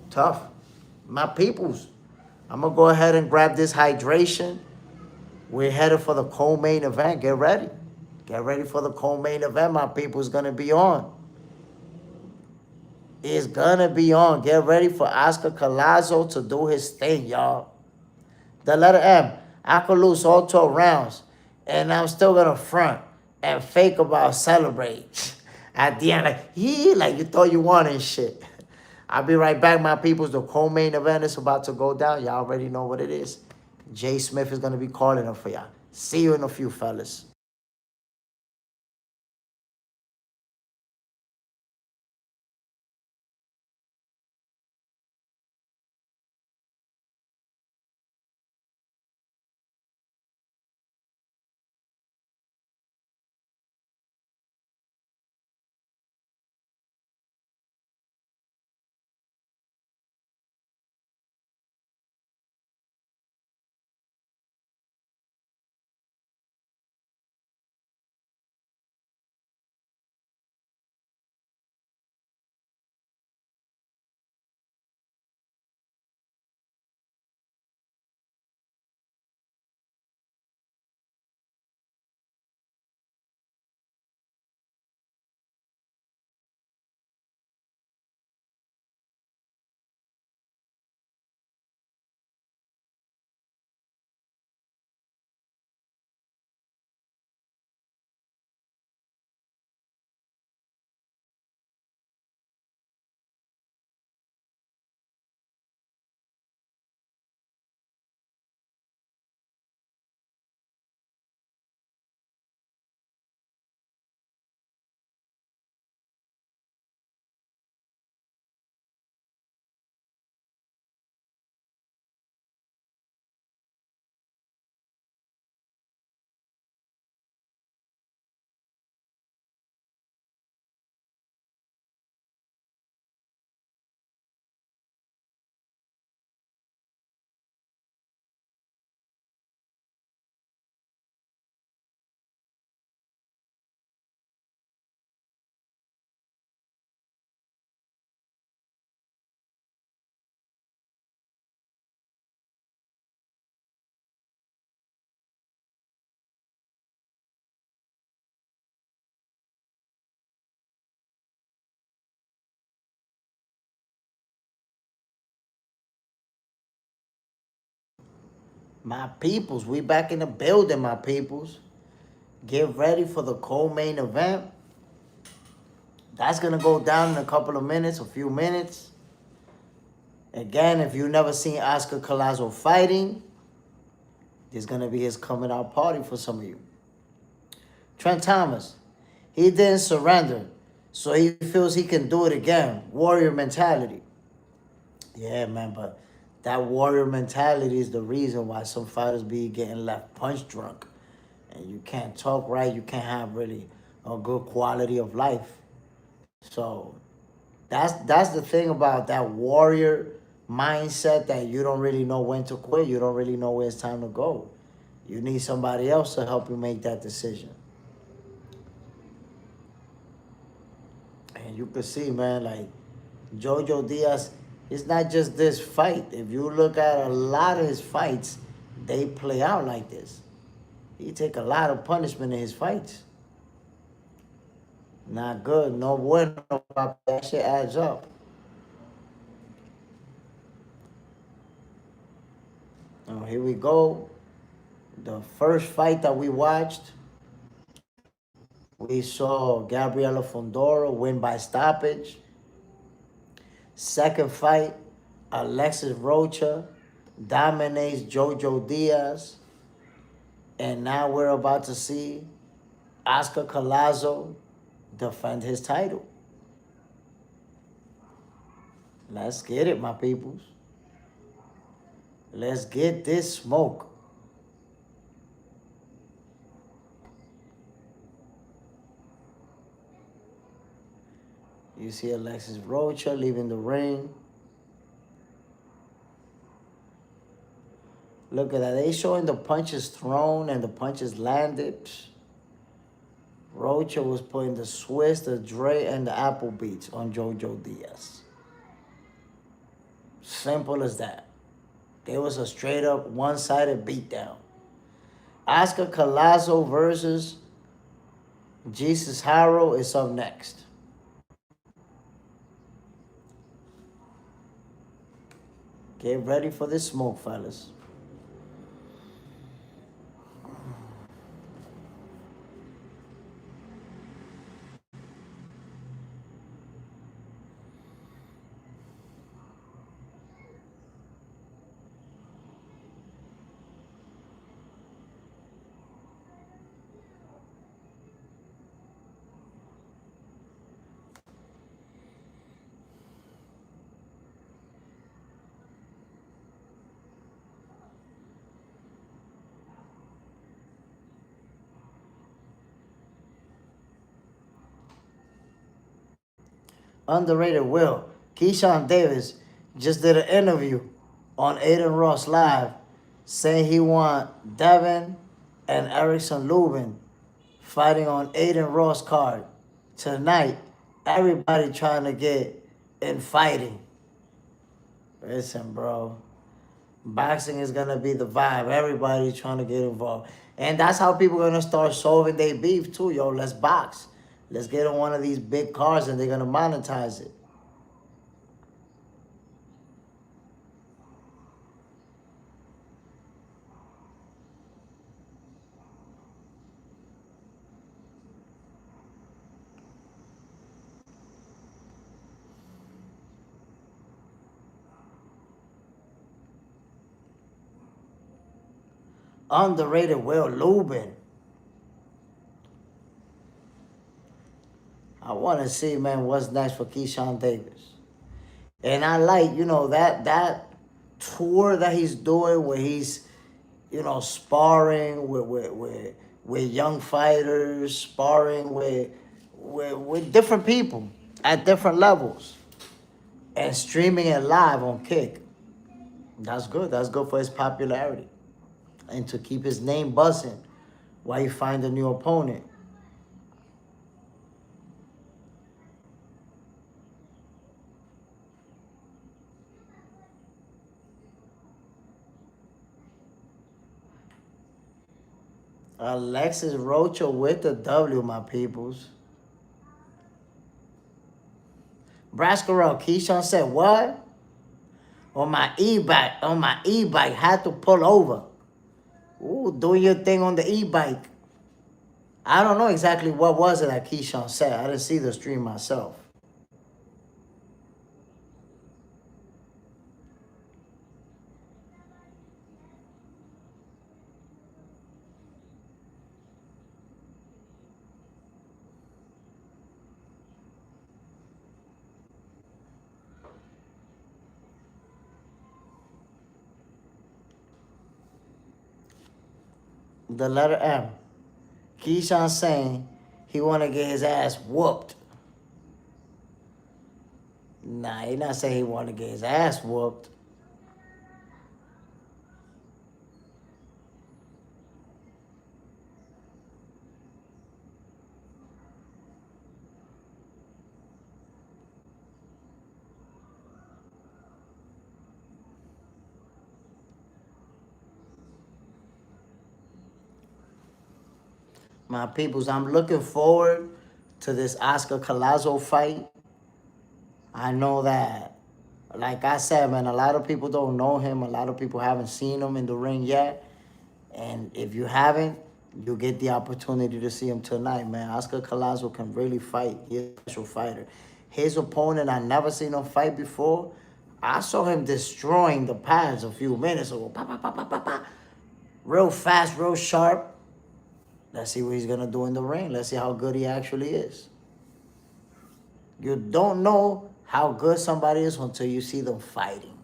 A: Tough. My peoples, I'm going to go ahead and grab this hydration. We're headed for the co-main event. Get ready. Get ready for the co-main event. My people's going to be on. It's going to be on. Get ready for Oscar Collazo to do his thing, y'all. The letter M. I could lose all 12 rounds, and I'm still going to front and fake about celebrate. At the end, like you thought you won and shit. I'll be right back, my peoples. The co-main event is about to go down. Y'all already know what it is. JSmiff is going to be calling it for y'all. See you in a few, fellas. My peoples, we back in the building, my peoples. Get ready for the co-main event. That's gonna go down in a couple of minutes, a few minutes. Again, if you've never seen Oscar Collazo fighting, there's gonna be his coming out party for some of you. Trent Thomas, he didn't surrender, so he feels he can do it again. Warrior mentality. Yeah, man, but that warrior mentality is the reason why some fighters be getting left punch drunk. And you can't talk right, you can't have really a good quality of life. So that's the thing about that warrior mindset, that you don't really know when to quit. You don't really know where it's time to go. You need somebody else to help you make that decision. And you can see, man, like Jojo Diaz, it's not just this fight. If you look at a lot of his fights, they play out like this. He take a lot of punishment in his fights. Not good. No bueno. That shit adds up. Now, here we go. The first fight that we watched, we saw Gabriela Fundora win by stoppage. Second fight, Alexis Rocha dominates Jojo Diaz. And now we're about to see Oscar Collazo defend his title. Let's get it, my peoples. Let's get this smoke. You see Alexis Rocha leaving the ring. Look at that. They showing the punches thrown and the punches landed. Rocha was putting the Swiss, the Dre, and the apple beats on Jojo Diaz. Simple as that. It was a straight up one-sided beatdown. Oscar Collazo versus Haro is up next. Get ready for this smoke, fellas. Underrated Will. Keyshawn Davis just did an interview on Aiden Ross Live saying he want Devin and Erickson Lubin fighting on Aiden Ross card. Tonight, everybody trying to get in fighting. Listen, bro. Boxing is going to be the vibe. Everybody trying to get involved. And that's how people are going to start solving their beef too. Yo, let's box. Let's get on one of these big cars and they're going to monetize it. Underrated Will Lubin. I want to see, man, what's next for Keyshawn Davis. And I like, that tour that he's doing where he's, sparring with young fighters, sparring with different people at different levels, and streaming it live on Kick. That's good. That's good for his popularity and to keep his name buzzing while you find a new opponent. Alexis Rocha with the W, my peoples. Brascarell, Keyshawn said, what? On my e-bike, had to pull over. Ooh, doing your thing on the e-bike. I don't know exactly what was it that Keyshawn said. I didn't see the stream myself. The letter M. Keyshawn saying he want to get his ass whooped. Nah, he not saying he want to get his ass whooped. My peoples, I'm looking forward to this Oscar Collazo fight. I know that, like I said, man, a lot of people don't know him. A lot of people haven't seen him in the ring yet. And if you haven't, you'll get the opportunity to see him tonight, man. Oscar Collazo can really fight. He's a special fighter. His opponent, I never seen him fight before. I saw him destroying the pads a few minutes ago. Pa, pa, pa, pa, pa, pa. Real fast, real sharp. Let's see what he's going to do in the ring. Let's see how good he actually is. You don't know how good somebody is until you see them fighting.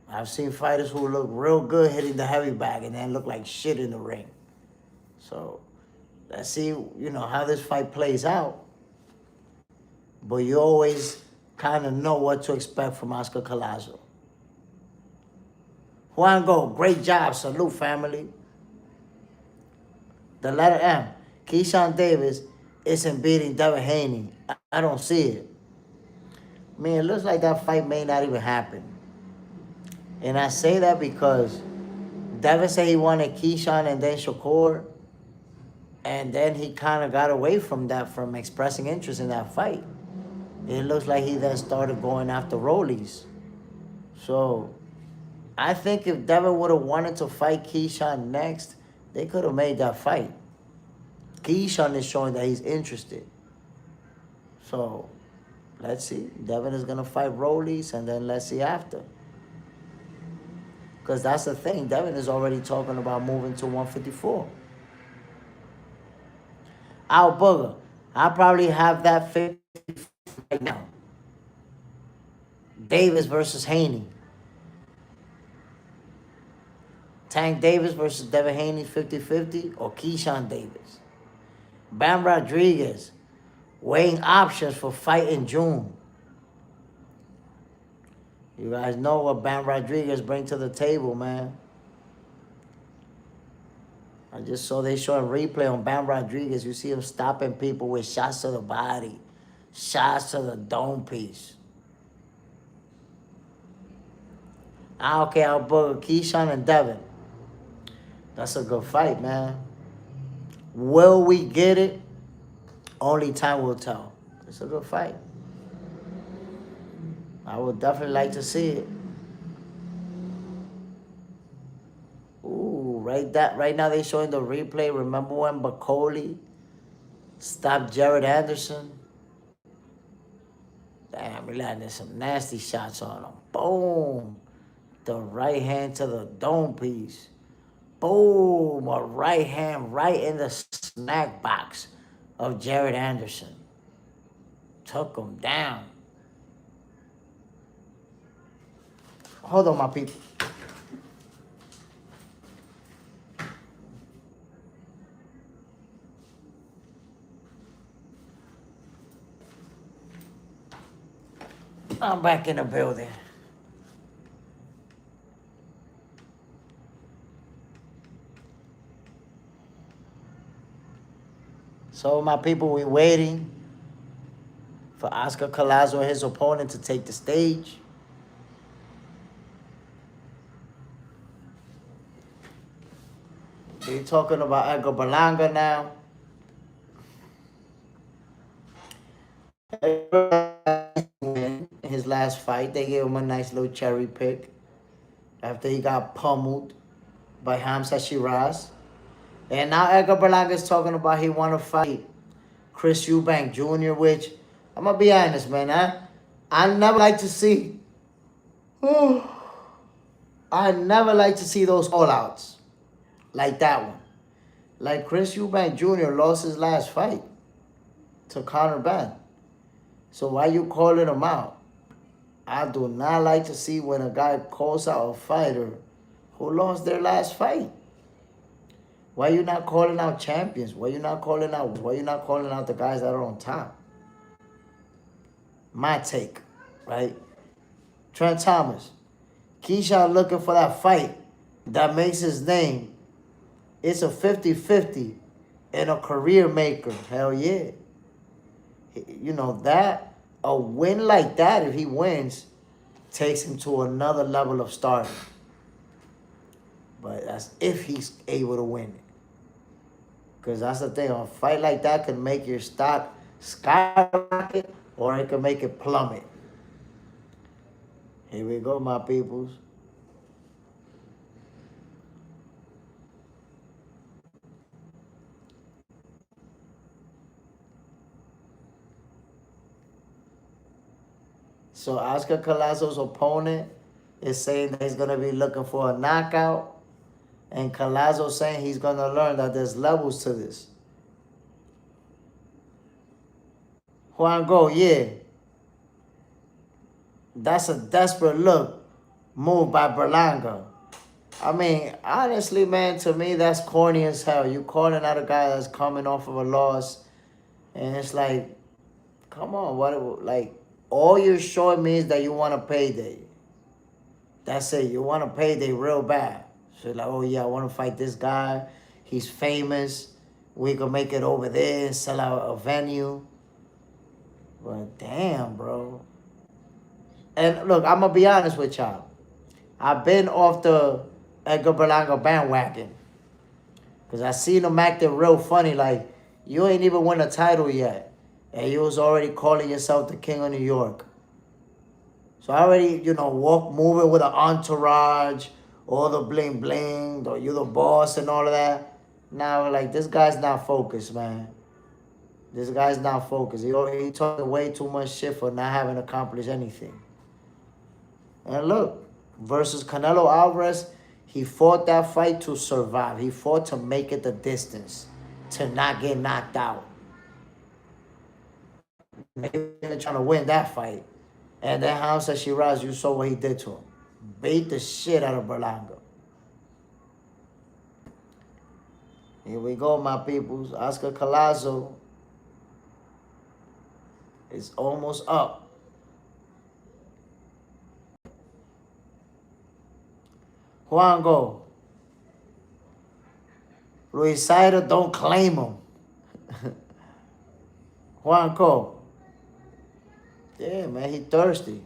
A: I've seen fighters who look real good hitting the heavy bag and then look like shit in the ring. So let's see, how this fight plays out. But you always kind of know what to expect from Oscar Collazo. Juan Go, great job. Salute, family. The letter M. Keyshawn Davis isn't beating Devin Haney. I don't see it. Man, it looks like that fight may not even happen. And I say that because Devin said he wanted Keyshawn and then Shakur. And then he kind of got away from that, from expressing interest in that fight. It looks like he then started going after Rollies. So I think if Devin would have wanted to fight Keyshawn next, they could have made that fight. Keyshawn is showing that he's interested. So let's see. Devin is going to fight Rollies, and then let's see after. Because that's the thing. Devin is already talking about moving to 154. Al Booger, I probably have that 50 right now. Davis versus Haney. Tank Davis versus Devin Haney 50-50 or Keyshawn Davis. Bam Rodriguez weighing options for fight in June. You guys know what Bam Rodriguez brings to the table, man. I just saw they showing replay on Bam Rodriguez. You see him stopping people with shots to the body, shots to the dome piece. Okay, I'll book Keyshawn and Devin. That's a good fight, man. Will we get it? Only time will tell. It's a good fight. I would definitely like to see it. Ooh, right now they showing the replay. Remember when Bacoli stopped Jared Anderson? Damn, he landed some nasty shots on him. Boom. The right hand to the dome piece. Boom. A right hand right in the snack box of Jared Anderson. Took him down. Hold on, my people. I'm back in the building. So, my people, we're waiting for Oscar Collazo and his opponent to take the stage. They're talking about Edgar Berlanga now. In his last fight, they gave him a nice little cherry pick after he got pummeled. by Hamza Shiraz. And now Edgar Berlanga is talking about he want to fight Chris Eubank Jr., which I'm gonna be honest, man. I never like to see. I never like to see those call-outs like that one. Like Chris Eubank Jr. lost his last fight to Conor Ben. So why you calling him out? I do not like to see when a guy calls out a fighter who lost their last fight. Why you not calling out champions? Why you not calling out the guys that are on top? My take, right? Trent Thomas. Keyshawn looking for that fight that makes his name. It's a 50-50 and a career maker. Hell yeah. You know, that, a win like that, if he wins, takes him to another level of stardom. But that's if he's able to win it. Because that's the thing, a fight like that can make your stock skyrocket or it can make it plummet. Here we go, my peoples. So Oscar Collazo's opponent is saying that he's going to be looking for a knockout. And Collazo saying he's going to learn that there's levels to this. Juan Go, yeah. That's a desperate look move by Berlanga. I mean, honestly, man, to me, that's corny as hell. You calling out a guy that's coming off of a loss. And it's like, come on, what, like, all you're showing me is that you want a payday. That's it. You want a payday real bad. So like, oh yeah, I want to fight this guy. He's famous. We can make it over there and sell out a venue. But damn, bro. And look, I'm going to be honest with y'all. I've been off the Edgar Berlanga bandwagon. Because I seen him acting real funny. Like, you ain't even won a title yet. And you was already calling yourself the king of New York. So I already, moving with an entourage, all the bling bling, you the boss and all of that. Now, like, this guy's not focused, man. This guy's not focused. He talking way too much shit for not having accomplished anything. And look, versus Canelo Alvarez, he fought that fight to survive. He fought to make it the distance, to not get knocked out. Maybe they're trying to win that fight. And then Hamza Shiraz, you saw what he did to him. Beat the shit out of Berlanga. Here we go, my peoples. Oscar Collazo is almost up. Juan Go. Luis Saida, don't claim him. Juan Go. Yeah, man, he thirsty.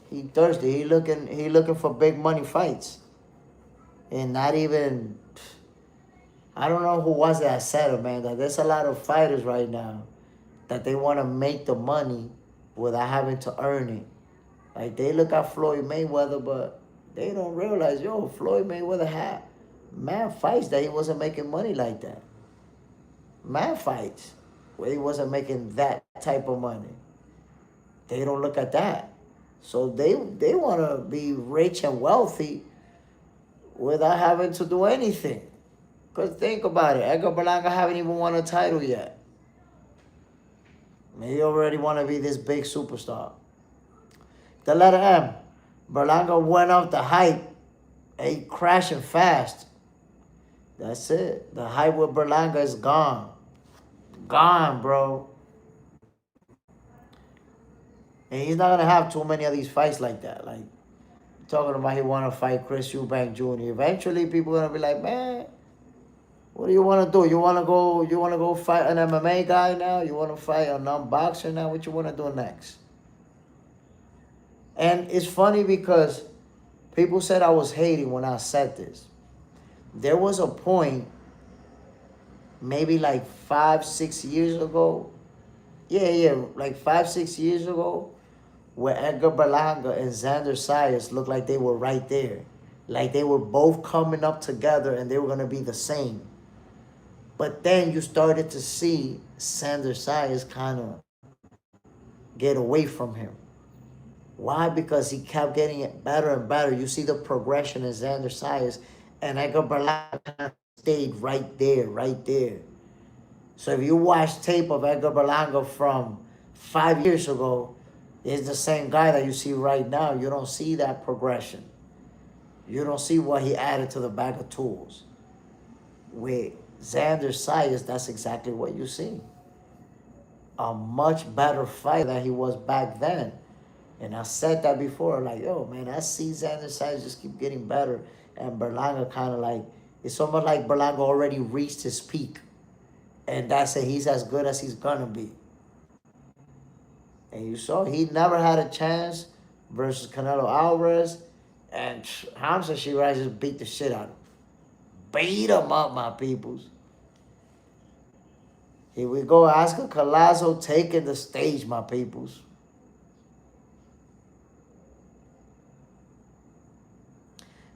A: He thirsty. He looking for big money fights. And not even, I don't know who was that said it, man, that there's a lot of fighters right now that they want to make the money without having to earn it. Like, they look at Floyd Mayweather, but they don't realize, Floyd Mayweather had mad fights that he wasn't making money like that. Mad fights where he wasn't making that type of money. They don't look at that. So they want to be rich and wealthy without having to do anything. Because think about it. Edgar Berlanga haven't even won a title yet. He already want to be this big superstar. The letter M. Berlanga went off the hype and he crashing fast. That's it. The hype with Berlanga is gone. Gone, bro. And he's not going to have too many of these fights like that. Like, talking about he want to fight Chris Eubank Jr. Eventually, people are going to be like, man, what do you want to do? You want to go fight an MMA guy now? You want to fight a non-boxer now? What you want to do next? And it's funny because people said I was hating when I said this. There was a point, maybe like 5-6 years ago. Like 5-6 years ago, where Edgar Berlanga and Xander Sayas looked like they were right there. Like they were both coming up together and they were gonna be the same. But then you started to see Xander Sayas kind of get away from him. Why? Because he kept getting it better and better. You see the progression in Xander Sayas, and Edgar Berlanga stayed right there, right there. So if you watch tape of Edgar Berlanga from 5 years ago, it's the same guy that you see right now. You don't see that progression. You don't see what he added to the bag of tools. With Xander Sayas, that's exactly what you see. A much better fighter than he was back then. And I said that before, like, yo, man, I see Xander Sayas just keep getting better. And Berlanga kind of like, it's almost like Berlanga already reached his peak. And that's it, he's as good as he's gonna be. And you saw he never had a chance versus Canelo Alvarez. And Hamza Shiraz just beat the shit out of him. Beat him up, my peoples. Here we go. Oscar Collazo taking the stage, my peoples.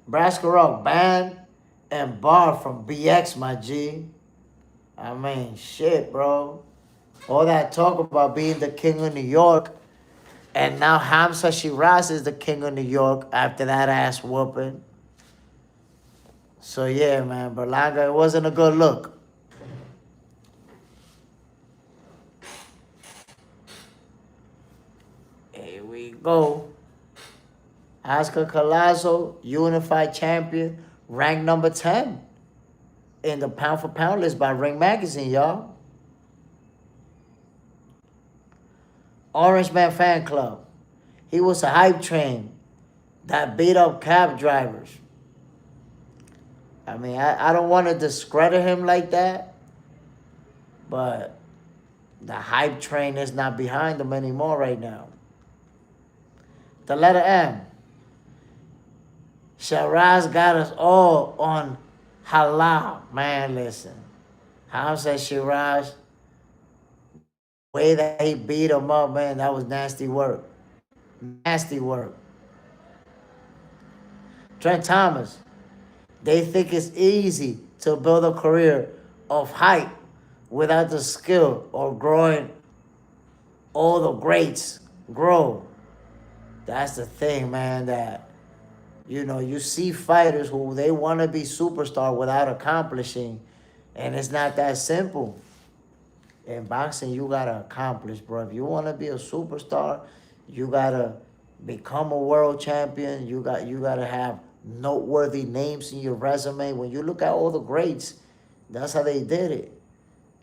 A: Braskarov banned and barred from BX, my G. I mean, shit, bro. All that talk about being the king of New York, and now Hamza Shiraz is the king of New York after that ass whooping. So yeah, man, Berlanga, it wasn't a good look. Here we go. Oscar Collazo, unified champion, ranked number 10 in the pound for pound list by Ring Magazine, y'all. Orange Man Fan Club. He was a hype train that beat up cab drivers. I mean, I don't want to discredit him like that, but the hype train is not behind him anymore right now. The letter M. Shiraz got us all on halal. Man, listen. Hamza Shiraz, way that he beat him up, man, that was nasty work. Nasty work. Trent Thomas, they think it's easy to build a career of hype without the skill or growing all the greats grow. That's the thing, man, that, you know, you see fighters who they want to be superstar without accomplishing, and it's not that simple. In boxing, you got to accomplish, bro. If you want to be a superstar, you got to become a world champion. You got to have noteworthy names in your resume. When you look at all the greats, that's how they did it.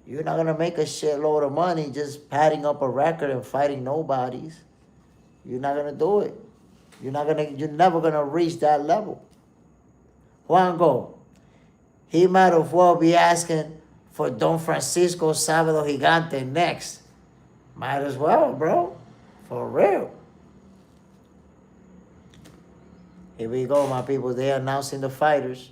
A: You're not going to make a shitload of money just padding up a record and fighting nobodies. You're not going to do it. You're never going to reach that level. Juan Go, he might as well be asking for Don Francisco Sábado Gigante next. Might as well, bro. For real. Here we go, my people. They're announcing the fighters.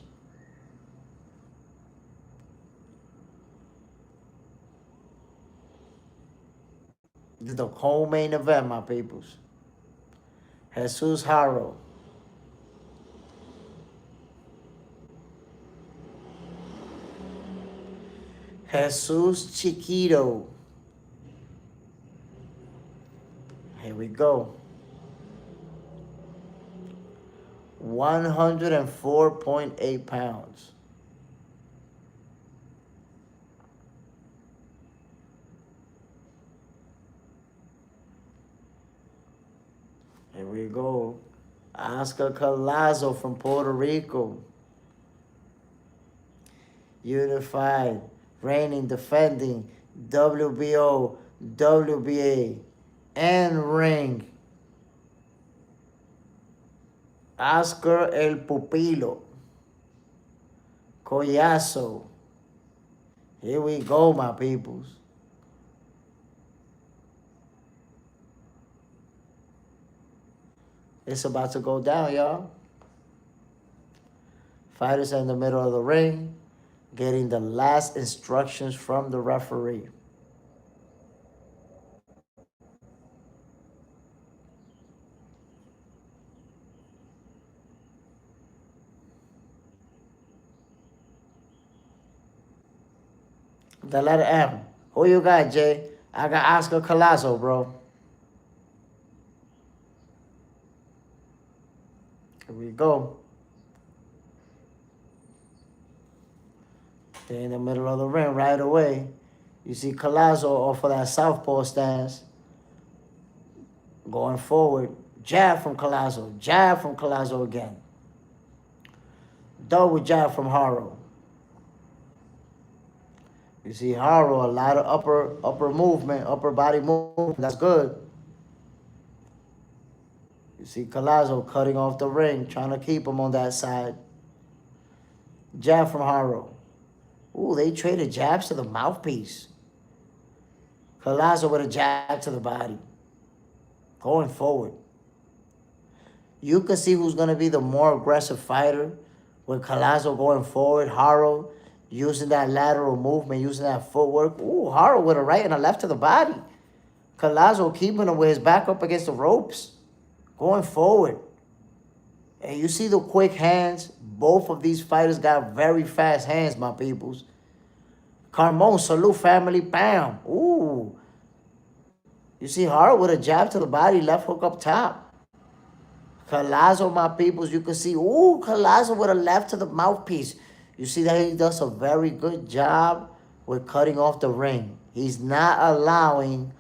A: The whole main event, my peoples. Jesus Haro. Jesus Chiquito. Here we go. 104.8 pounds. Here we go. Oscar Collazo from Puerto Rico. Unified, reigning, defending, WBO, WBA, and ring. Oscar El Pupilo. Collazo. Here we go, my peoples. It's about to go down, y'all. Fighters are in the middle of the ring, getting the last instructions from the referee. The letter M. Who you got, Jay? I got Oscar Collazo, bro. Here we go. They're in the middle of the ring right away. You see Collazo off of that southpaw stance. Going forward. Jab from Collazo. Jab from Collazo again. Double jab from Haro. You see Haro, a lot of upper movement, upper body movement. That's good. You see Collazo cutting off the ring, trying to keep him on that side. Jab from Haro. Ooh, they traded jabs to the mouthpiece. Collazo with a jab to the body. Going forward. You can see who's going to be the more aggressive fighter with Collazo going forward. Haro using that lateral movement, using that footwork. Ooh, Haro with a right and a left to the body. Collazo keeping him with his back up against the ropes. Going forward. And you see the quick hands. Both of these fighters got very fast hands, my peoples. Carmon, salute family, bam. Ooh. You see Haro with a jab to the body, left hook up top. Collazo, my peoples, you can see, ooh, Collazo with a left to the mouthpiece. You see that he does a very good job with cutting off the ring. He's not allowing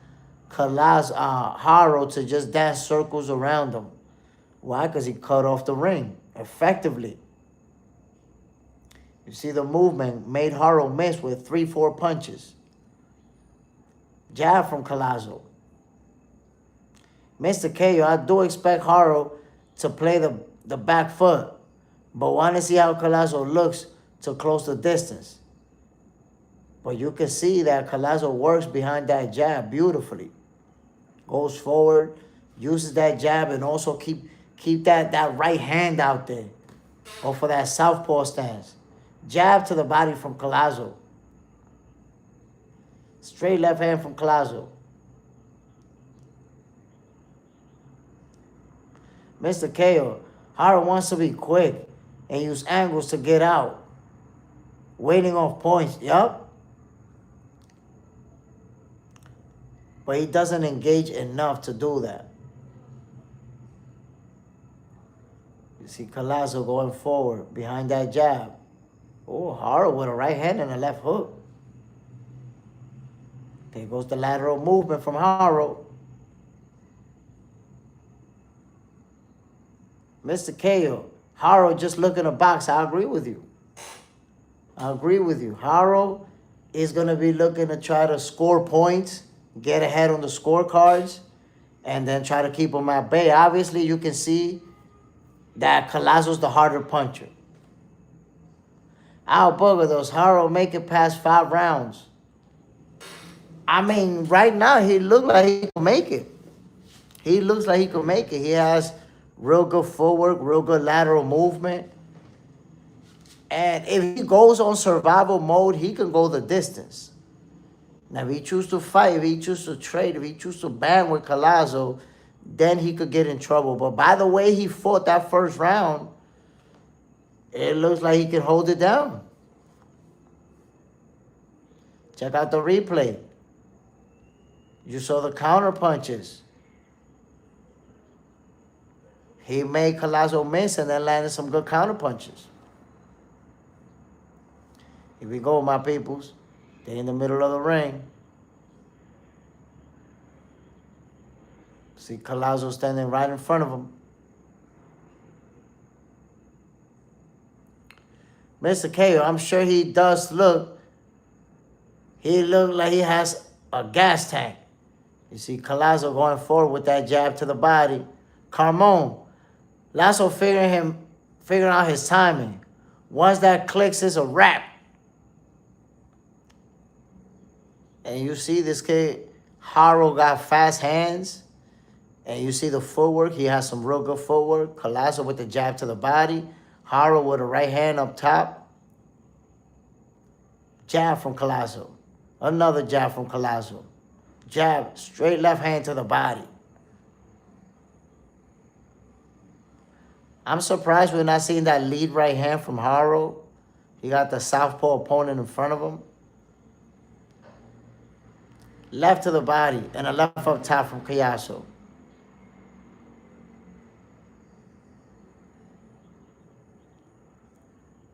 A: Haro to just dance circles around him. Why? Because he cut off the ring effectively. You see the movement made Haro miss with 3-4 punches. Jab from Collazo. Mr. KO, I do expect Haro to play the back foot, but want to see how Collazo looks to close the distance. But you can see that Collazo works behind that jab beautifully. Goes forward, uses that jab, and also keep that right hand out there. Or for that southpaw stance. Jab to the body from Collazo. Straight left hand from Collazo. Mr. KO, Haro wants to be quick and use angles to get out. Waiting off points, yup. But he doesn't engage enough to do that. You see Collazo going forward behind that jab. Oh, Haro with a right hand and a left hook. There goes the lateral movement from Haro. Mr. KO, Haro just looking to box. I agree with you. I agree with you. Haro is going to be looking to try to score points, get ahead on the scorecards, and then try to keep them at bay. Obviously, you can see that Collazo's the harder puncher. I'll bugger those. Haro make it past 5 rounds. I mean, right now, he looks like he can make it. He looks like he can make it. He has real good footwork, real good lateral movement. And if he goes on survival mode, he can go the distance. Now, if he chooses to fight, if he chooses to trade, if he chooses to bang with Collazo, then he could get in trouble. But by the way he fought that first round, it looks like he can hold it down. Check out the replay. You saw the counter punches. He made Collazo miss and then landed some good counter punches. Here we go, my peoples. They're in the middle of the ring. See Collazo standing right in front of him. Mr. KO, I'm sure he does look. He looks like he has a gas tank. You see Collazo going forward with that jab to the body. Carmon, Lasso figuring out his timing. Once that clicks, it's a wrap. And you see this kid, Haro got fast hands. And you see the footwork. He has some real good footwork. Collazo with the jab to the body. Haro with a right hand up top. Jab from Collazo. Another jab from Collazo. Jab, straight left hand to the body. I'm surprised we're not seeing that lead right hand from Haro. He got the southpaw opponent in front of him. left to the body, and a left up top from Collazo.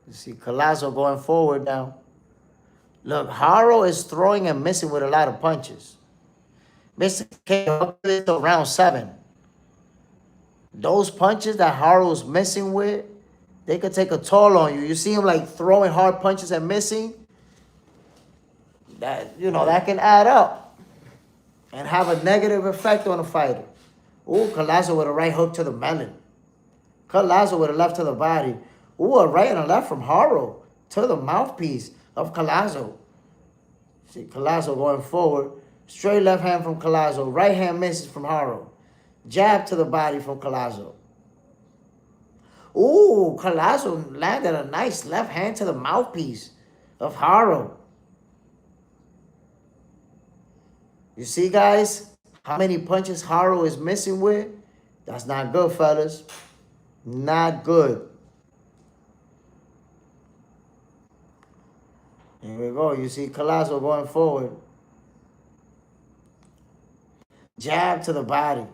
A: You see Collazo going forward now. Look, Haro is throwing and missing with a lot of punches. Mr. K, up to round 7. Those punches that Haro's missing with, they could take a toll on you. You see him like throwing hard punches and missing. That, you know, that can add up and have a negative effect on a fighter. Ooh, Collazo with a right hook to the melon. Collazo with a left to the body. Ooh, a right and a left from Haro to the mouthpiece of Collazo. See, Collazo going forward. Straight left hand from Collazo. Right hand misses from Haro. Jab to the body from Collazo. Ooh, Collazo landed a nice left hand to the mouthpiece of Haro. You see, guys, how many punches Haro is missing with? That's not good, fellas. Not good. Here we go. You see Collazo going forward. Jab to the body.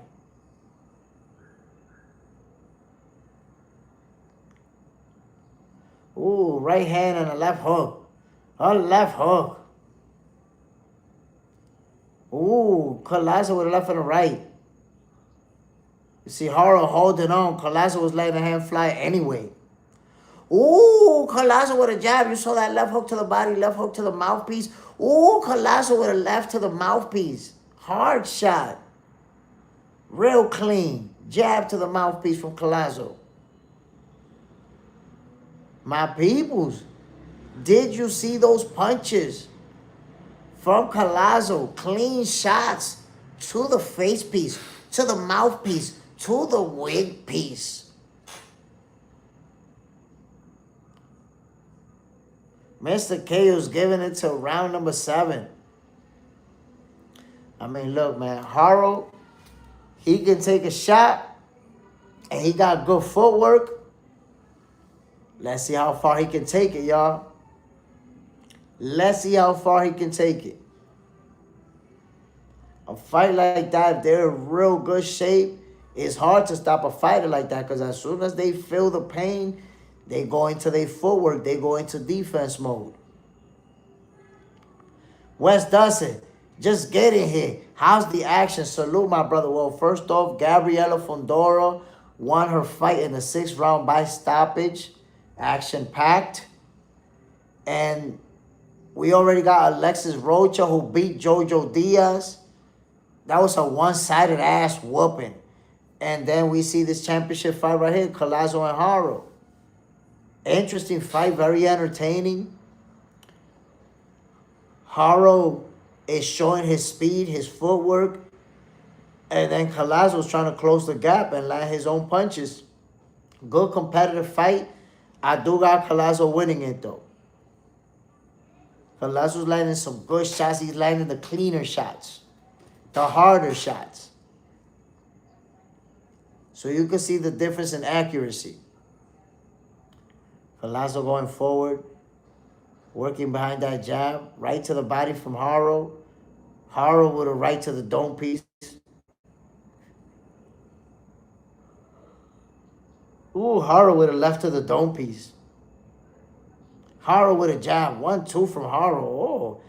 A: Ooh, right hand and a left hook. A left hook. Ooh, Collazo with a left and a right. You see Haro holding on. Collazo was letting the hand fly anyway. Ooh, Collazo with a jab. You saw that left hook to the body, left hook to the mouthpiece. Ooh, Collazo with a left to the mouthpiece. Hard shot. Real clean. Jab to the mouthpiece from Collazo. My peoples, did you see those punches from Collazo? Clean shots to the face piece, to the mouthpiece, to the wig piece. Mr. KO's giving it to round number 7. I mean, look, man, Haro, he can take a shot, and he got good footwork. Let's see how far he can take it, y'all. Let's see how far he can take it. A fight like that, if they're in real good shape, it's hard to stop a fighter like that because as soon as they feel the pain, they go into their footwork. They go into defense mode. Wes Dustin, just get in here. How's the action? Salute, my brother. Well, first off, Gabriela Fundora won her fight in the 6th round by stoppage. Action-packed. And we already got Alexis Rocha who beat Jojo Diaz. That was a one-sided ass whooping. And then we see this championship fight right here, Collazo and Haro. Interesting fight, very entertaining. Haro is showing his speed, his footwork. And then Collazo's trying to close the gap and land his own punches. Good competitive fight. I do got Collazo winning it, though. Collazo's landing some good shots. He's landing the cleaner shots. The harder shots. So you can see the difference in accuracy. Collazo going forward. Working behind that jab. Right to the body from Haro. Haro with a right to the dome piece. Ooh, Haro with a left to the dome piece. Haro with a jab. 1-2 from Haro. Oh,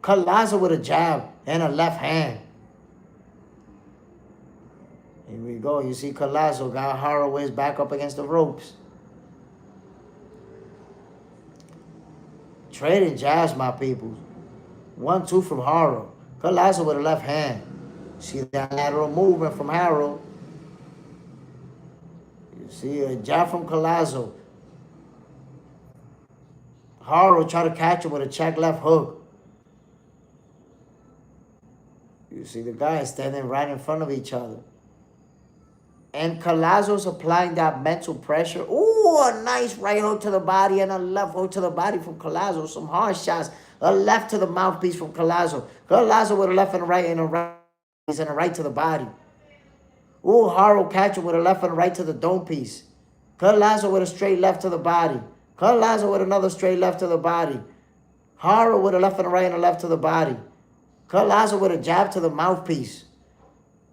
A: Collazo with a jab and a left hand. Here we go. You see Collazo got Haro waist back up against the ropes. Trading jabs, my people. 1-2 from Haro. Collazo with a left hand. See that lateral movement from Haro. You see a jab from Collazo. Haro try to catch him with a check left hook. You see the guys standing right in front of each other. And Collazo's applying that mental pressure. Ooh, a nice right hook to the body and a left hook to the body from Collazo. Some hard shots. A left to the mouthpiece from Collazo. Collazo with a left and a right and a right. And a right to the body. Ooh, Haro catch him with a left and a right to the dome piece. Collazo with a straight left to the body. Collazo with another straight left to the body. Haro with a left and a right and a left to the body. Collazo with a jab to the mouthpiece.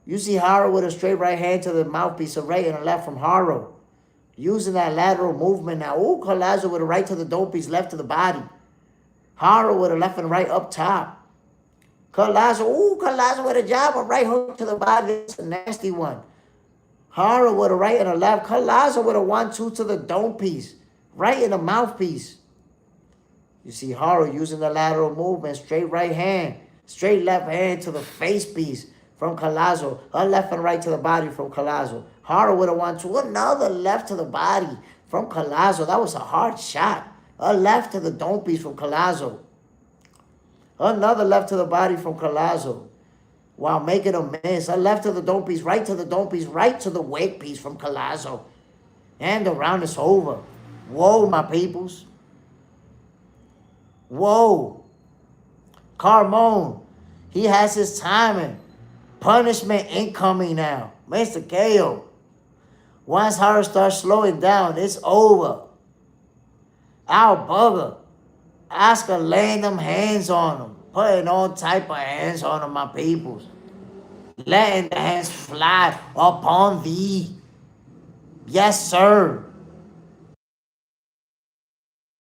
A: You see Haro with a straight right hand to the mouthpiece, a right and a left from Haro. Using that lateral movement now. Ooh, Collazo with a right to the dome piece, left to the body. Haro with a left and right up top. Collazo with a jab, a right hook to the body. It's a nasty one. Haro with a right and a left. Collazo with a 1-2 to the dome piece. Right in the mouthpiece. You see Haro using the lateral movement. Straight right hand. Straight left hand to the face piece from Collazo. A left and right to the body from Collazo. Haro with a 1-2. Another left to the body from Collazo. That was a hard shot. A left to the dome piece from Collazo. Another left to the body from Collazo. While making a miss. A left to the dome piece, right to the dome piece, right to the wake piece from Collazo. And the round is over. Whoa, my peoples. Whoa. Carmone, he has his timing. Punishment incoming now. Mr. KO. Once Haro starts slowing down, it's over. Al Bugger. Oscar laying them hands on him. Putting all type of hands on him, my peoples. Letting the hands fly upon thee. Yes, sir.